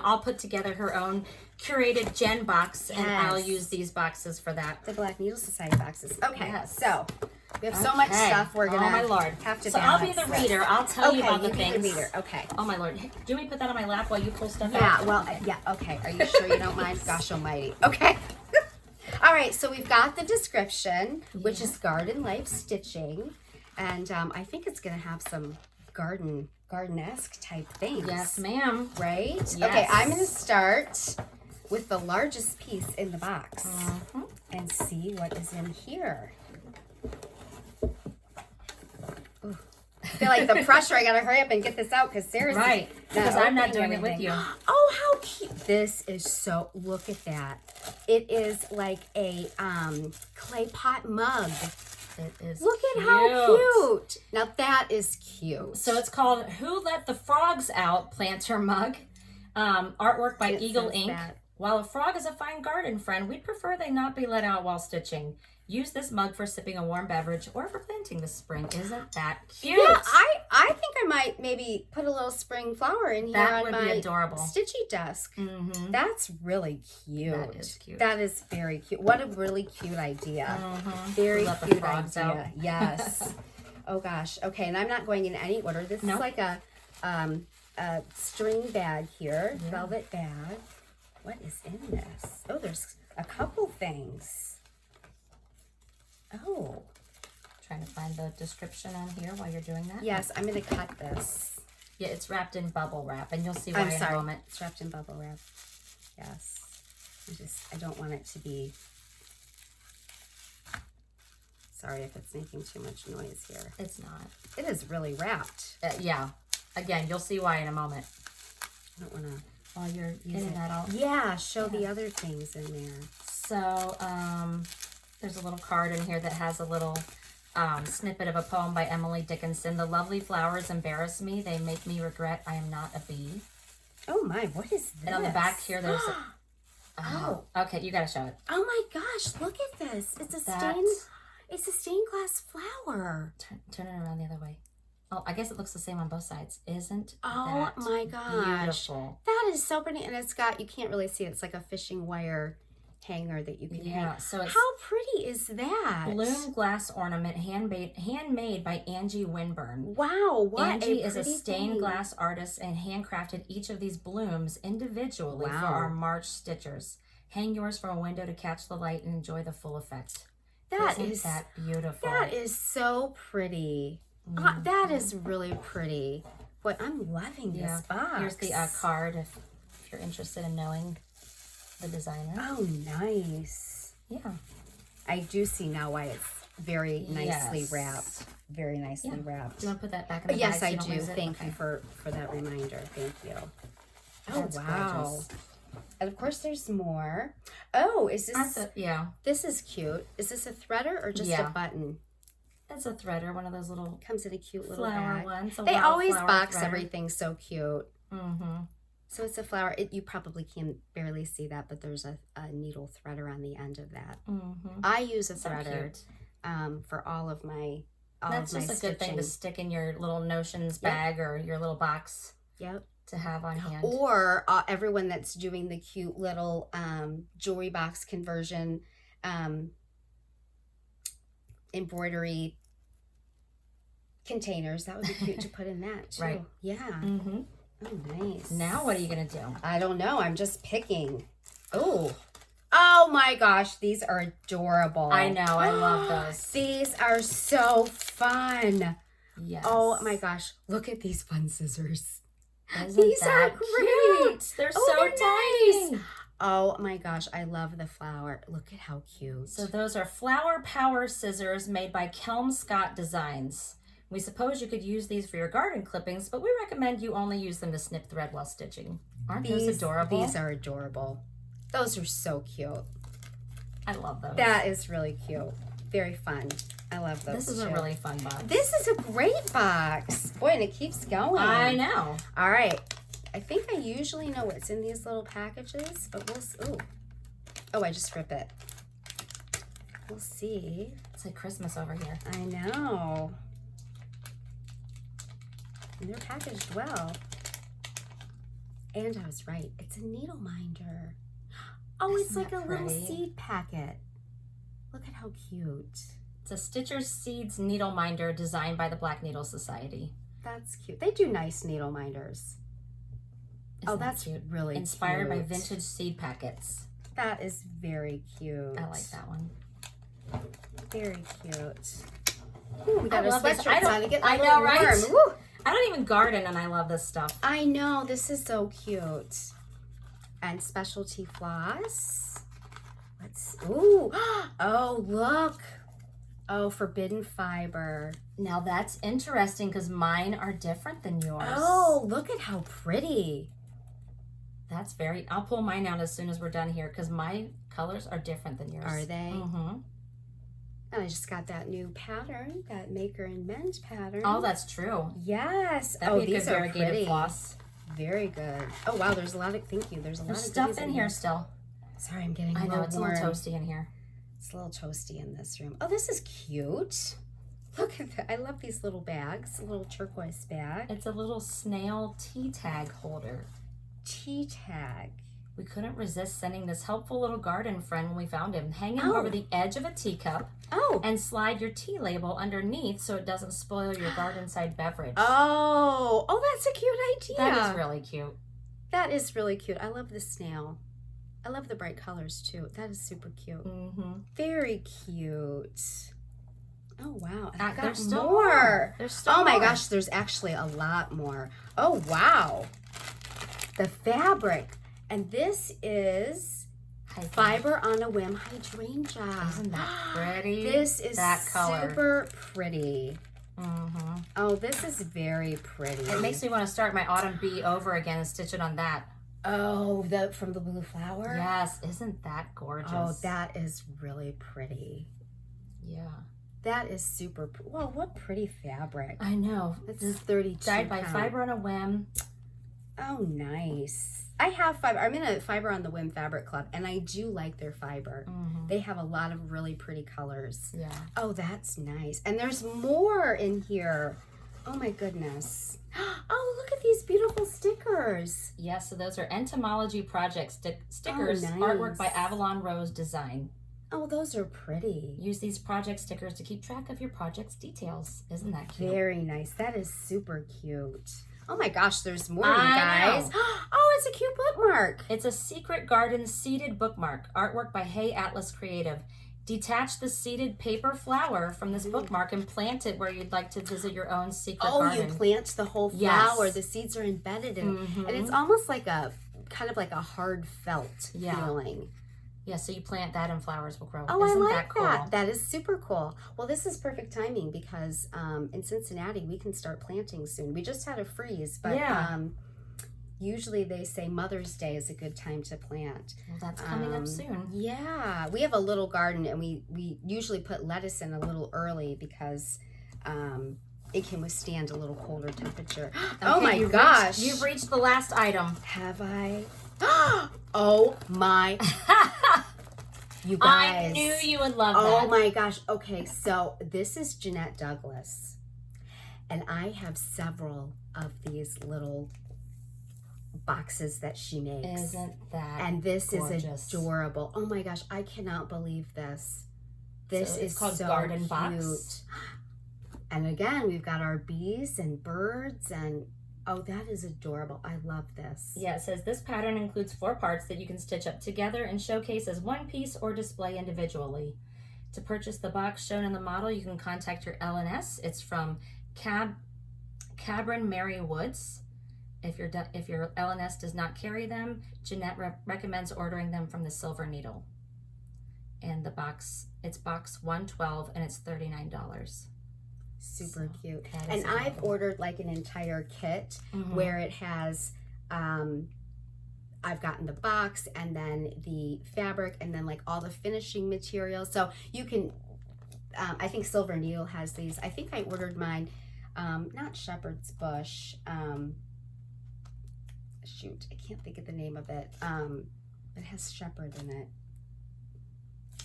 I'll put together her own curated Jen box, and I'll Yes. use these boxes for that. the Black Needle Society boxes. Okay, Yes. so we have so much Okay. stuff we're gonna Oh my lord. have to So I'll be balance the this. reader. I'll tell you about the be things. the reader. Okay. Oh my lord. Do you want me to put that on my lap while you pull stuff Yeah, out? well, yeah, okay. Are you sure you don't mind? Gosh almighty. Okay. All right, so we've got the description, which is Garden Life Stitching. And I think it's going to have some garden-esque type things. Yes, ma'am. Right? Yes. Okay, I'm going to start with the largest piece in the box and see what is in here. Ooh. feel like the pressure. I gotta hurry up and get this out because Sarah's right. Because I'm not doing it with you. Oh, how cute! This is so. Look at that. It is like a clay pot mug. It is. Look at how cute. Now that is cute. So it's called "Who Let the Frogs Out?" Planter mug. Artwork by Eagle Ink. That. While a frog is a fine garden friend, we'd prefer they not be let out while stitching. Use this mug for sipping a warm beverage or for planting this spring. Isn't that cute? Yeah, I think I might maybe put a little spring flower in here on my adorable. Stitchy desk. Mm-hmm. That's really cute. That is cute. That is very cute. What a really cute idea. Mm-hmm. Very Let the cute frogs idea. out. Yes. Oh gosh. Okay, and I'm not going in any order. This is like a string bag here, velvet bag. What is in this? Oh, there's a couple things. Oh. Trying to find the description on here while you're doing that. Yes, I'm going to cut this. Yeah, it's wrapped in bubble wrap, and you'll see why in a moment. It's wrapped in bubble wrap. Yes. I don't want it to be... Sorry if it's making too much noise here. It's not. It is really wrapped. Yeah. Again, you'll see why in a moment. I don't want to... While you're using that all. Yeah, show the other things in there. So, there's a little card in here that has a little snippet of a poem by Emily Dickinson. The lovely flowers embarrass me. They make me regret I am not a bee. Oh my, what is this? And on the back here, there's a... Oh. Okay, you gotta show it. Oh my gosh, look at this. It's a stained glass flower. Turn it around the other way. Oh, I guess it looks the same on both sides. Isn't that my gosh. beautiful? That is so pretty. And it's got, you can't really see it. It's like a fishing wire hanger that you can hang. So it's how pretty is that? Bloom glass ornament handmade by Angie Winburn. Wow, what Angie is a stained glass artist and handcrafted each of these blooms individually for our March stitchers. Hang yours from a window to catch the light and enjoy the full effect. Isn't that beautiful? That is so pretty. That is really pretty. Boy, I'm loving this box. Here's the card if you're interested in knowing the designer. Oh, nice. Yeah. I do see now why it's very nicely wrapped. Very nicely wrapped. Do you want to put that back in the bag? Yes, I do. Thank you for that reminder. Thank you. Oh, That's wow. gorgeous. And of course there's more. Oh, is this... This is cute. Is this a threader or just a button? It's a threader, one of those little... Comes in a cute little flower bag. ones. They always box everything so cute. Mm-hmm. So it's a flower. You probably can barely see that, but there's a needle threader on the end of that. Mm-hmm. I use a threader for all of my That's just a good thing to stick in your little notions bag or your little box. Yep. To have on hand. Or everyone that's doing the cute little jewelry box conversion embroidery containers. That would be cute to put in that too. Right. Yeah. Mm-hmm. Oh, nice. Now what are you going to do? I don't know. I'm just picking. Oh. Oh my gosh. These are adorable. I know. I love those. These are so fun. Yes. Oh my gosh. Look at these fun scissors. These are great. They're so tiny. Nice. Oh my gosh, I love the flower. Look at how cute. So those are Flower Power scissors made by Kelmscott Designs. We suppose you could use these for your garden clippings, but we recommend you only use them to snip thread while stitching. Aren't those adorable? These are adorable. Those are so cute. I love those. That is really cute. Very fun. I love those. This is a really fun box. This is a great box. Boy, and it keeps going. I know. All right. I think I usually know what's in these little packages, but we'll... Oh, I just rip it. We'll see. It's like Christmas over here. I know. And they're packaged well. And I was right. It's a needle minder. Oh, it's like a little seed packet. Look at how cute. It's a Stitcher's Seeds needle minder designed by the Black Needle Society. That's cute. They do nice needle minders. That's cute. Really Inspired cute. by vintage seed packets. That is very cute. I like that one. Very cute. Ooh, we got our sweatshirts on to get I know, right? Woo. I don't even garden and I love this stuff. I know. This is so cute. And specialty floss. Ooh. Oh, look. Oh, forbidden fiber. Now that's interesting because mine are different than yours. Oh, look at how pretty. That's very, I'll pull mine out as soon as we're done here because my colors are different than yours. Are they? Mm-hmm. And I just got that new pattern, that Maker and Men's pattern. Oh, that's true. Yes. That'd be a these good are variegated pretty. floss. Very good. Oh, wow, there's a lot of, thank you. There's a lot of stuff goodies in here still. Sorry, I'm getting I know, it's warm. a little toasty in here. It's a little toasty in this room. Oh, this is cute. Look at that. I love these little bags, a little turquoise bag. It's a little snail tea tag holder. Tea tag. We couldn't resist sending this helpful little garden friend when we found him, hanging over the edge of a teacup. Oh. And slide your tea label underneath so it doesn't spoil your garden side beverage. Oh, that's a cute idea. That is really cute. That is really cute. I love the snail. I love the bright colors too. That is super cute. Mm-hmm. Very cute. Oh, wow. I've got There's still more. There's still Oh my more. gosh, there's actually a lot more. Oh, wow. The fabric. And this is Fiber on a Whim hydrangea. Isn't that pretty? This is that color. super pretty. Mm-hmm. Oh, this is very pretty. It makes me want to start my autumn bee over again and stitch it on that. Oh, from the blue flower? Yes, isn't that gorgeous? Oh, that is really pretty. Yeah. That is super, well, what pretty fabric. I know. This is 32 Dyed by count. Fiber on a Whim. Oh, nice. I have fiber. I'm in a Fiber on the Whim fabric club, and I do like their fiber. Mm-hmm. They have a lot of really pretty colors. Yeah. Oh, that's nice. And there's more in here. Oh, my goodness. Oh, look at these beautiful stickers. Yes, so those are Entomology Project stickers, nice. artwork by Avalon Rose Design. Oh, those are pretty. Use these project stickers to keep track of your project's details. Isn't that cute? Very nice. That is super cute. Oh my gosh, there's more, you I guys. know. Oh, it's a cute bookmark. It's a Secret Garden seeded bookmark, artwork by Hey Atlas Creative. Detach the seeded paper flower from this bookmark and plant it where you'd like to visit your own secret garden. You plant the whole flower. Yes. The seeds are embedded in it. And it's almost like kind of like a hard felt feeling. Yeah, so you plant that and flowers will grow. Oh, Isn't I like that cool? that. That is super cool. Well, this is perfect timing because in Cincinnati, we can start planting soon. We just had a freeze, but usually they say Mother's Day is a good time to plant. Well, that's coming up soon. Yeah. We have a little garden, and we usually put lettuce in a little early because it can withstand a little colder temperature. Oh, my gosh. You've reached the last item. Have I? Oh, my. You guys. I knew you would love that. Oh my gosh. Okay, so this is Jeanette Douglas. And I have several of these little boxes that she makes. Isn't that And this gorgeous. is adorable. Oh my gosh, I cannot believe this. This is called so Garden cute. Box. And again, we've got our bees and birds and oh, that is adorable. I love this. Yeah, it says this pattern includes 4 parts that you can stitch up together and showcase as one piece or display individually. To purchase the box shown in the model, you can contact your LNS. It's from Cabrin Mary Woods. If your LNS does not carry them, Jeanette recommends ordering them from the Silver Needle. And the box, it's box 112 and it's $39. Super cute. And adorable. I've ordered like an entire kit where it has I've gotten the box and then the fabric and then like all the finishing materials. So you can I think Silver Needle has these. I think I ordered mine not Shepherd's Bush. Shoot, I can't think of the name of it. It has shepherd in it.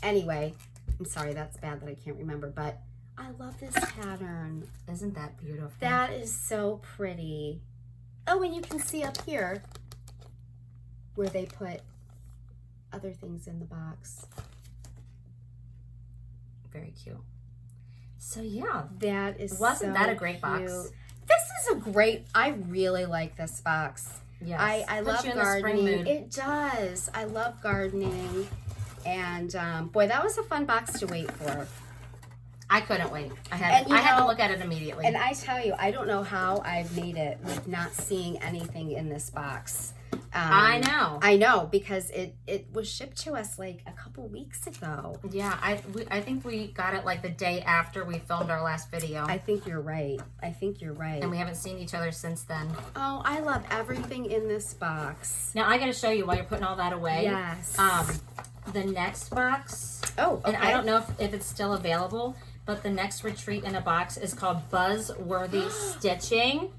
Anyway, I'm sorry, that's bad that I can't remember, but I love this pattern. Isn't that beautiful? That is so pretty. Oh, and you can see up here where they put other things in the box. Very cute. So yeah, that is wasn't so that a great box? cute. This is a great. I really like this box. Yes. I love you in the spring gardening. mood. It does. I love gardening, and boy, that was a fun box to wait for. I couldn't wait. I had to look at it immediately. And I tell you, I don't know how I've made it with not seeing anything in this box. I know because it was shipped to us like a couple weeks ago. Yeah, I think we got it like the day after we filmed our last video. I think you're right. And we haven't seen each other since then. Oh, I love everything in this box. Now I got to show you while you're putting all that away. Yes. The next box. Oh, okay. And I don't know if it's still available, but the next retreat in a box is called Buzzworthy Stitching.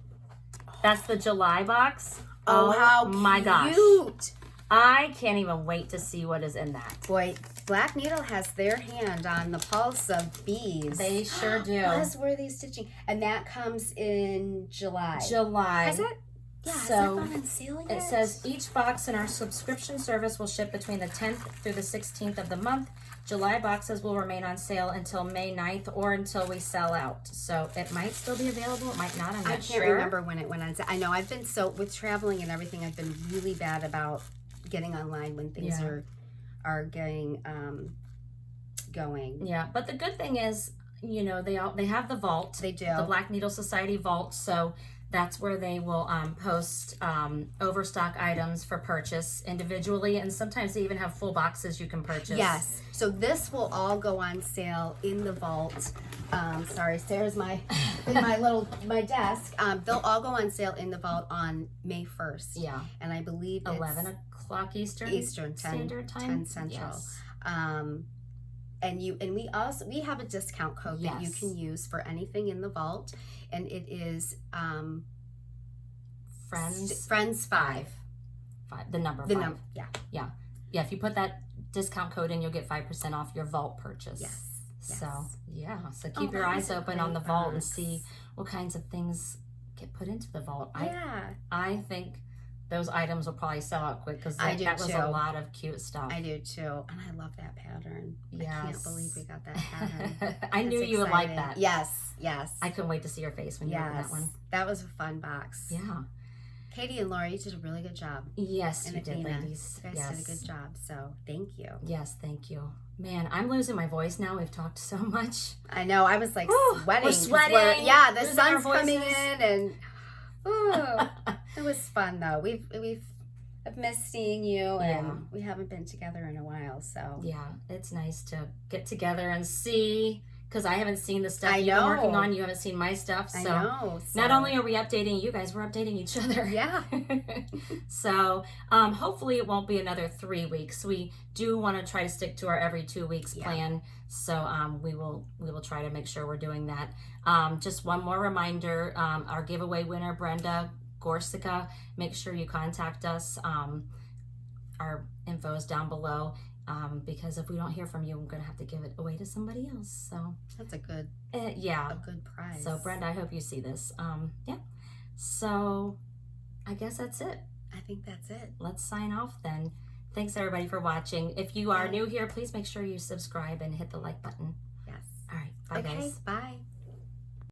That's the July box. Oh, how my gosh. Cute. I can't even wait to see what is in that. Boy, Black Needle has their hand on the pulse of bees. They sure do. Buzzworthy Stitching. And that comes in July. Has it? Yeah, so has that gone on sale yet? It says each box in our subscription service will ship between the 10th through the 16th of the month. July boxes will remain on sale until May 9th or until we sell out. So it might still be available. It might not. I'm not sure. I can't remember when it went on sale. I know I've been with traveling and everything, I've been really bad about getting online when things are getting going. Yeah, but the good thing is, you know, they have the vault. They do. The Black Needle Society vault. So that's where they will post overstock items for purchase individually, and sometimes they even have full boxes you can purchase. Yes. So this will all go on sale in the vault. Sorry, Sarah's my desk. They'll all go on sale in the vault on May 1st. Yeah. And I believe 11 o'clock Eastern 10 Standard Time. 10 Central. Yes. And we have a discount code that you can use for anything in the vault, and it is Friends 5. The number 5. Yeah. If you put that discount code in, you'll get 5% off your vault purchase. Yes. So keep your eyes open on the vault and see what kinds of things get put into the vault. I think those items will probably sell out quick because that was a lot of cute stuff. I do too. And I love that pattern. Yes. I can't believe we got that pattern. I knew you would like that. Yes. I couldn't wait to see your face when you opened that one. That was a fun box. Yeah. Katie and Laura, you did a really good job. Yes, you did, Athena. ladies. You guys did a good job, so thank you. Yes, thank you. Man, I'm losing my voice now. We've talked so much. I know. I was like sweating. We're sweating. The sun's coming in, and it was fun though. I've missed seeing you, and we haven't been together in a while. So yeah, it's nice to get together and see. Because I haven't seen the stuff you've been working on. You haven't seen my stuff. So, not only are we updating you guys, we're updating each other. Yeah. So hopefully it won't be another 3 weeks. We do want to try to stick to our every 2 weeks plan. So we will try to make sure we're doing that. Just one more reminder, our giveaway winner, Brenda Gorsica, make sure you contact us. Our info is down below. Because if we don't hear from you, I'm going to have to give it away to somebody else. So that's a good prize. So Brenda, I hope you see this. So I guess that's it. I think that's it. Let's sign off then. Thanks everybody for watching. If you are new here, please make sure you subscribe and hit the like button. Yes. All right. Bye guys. Bye.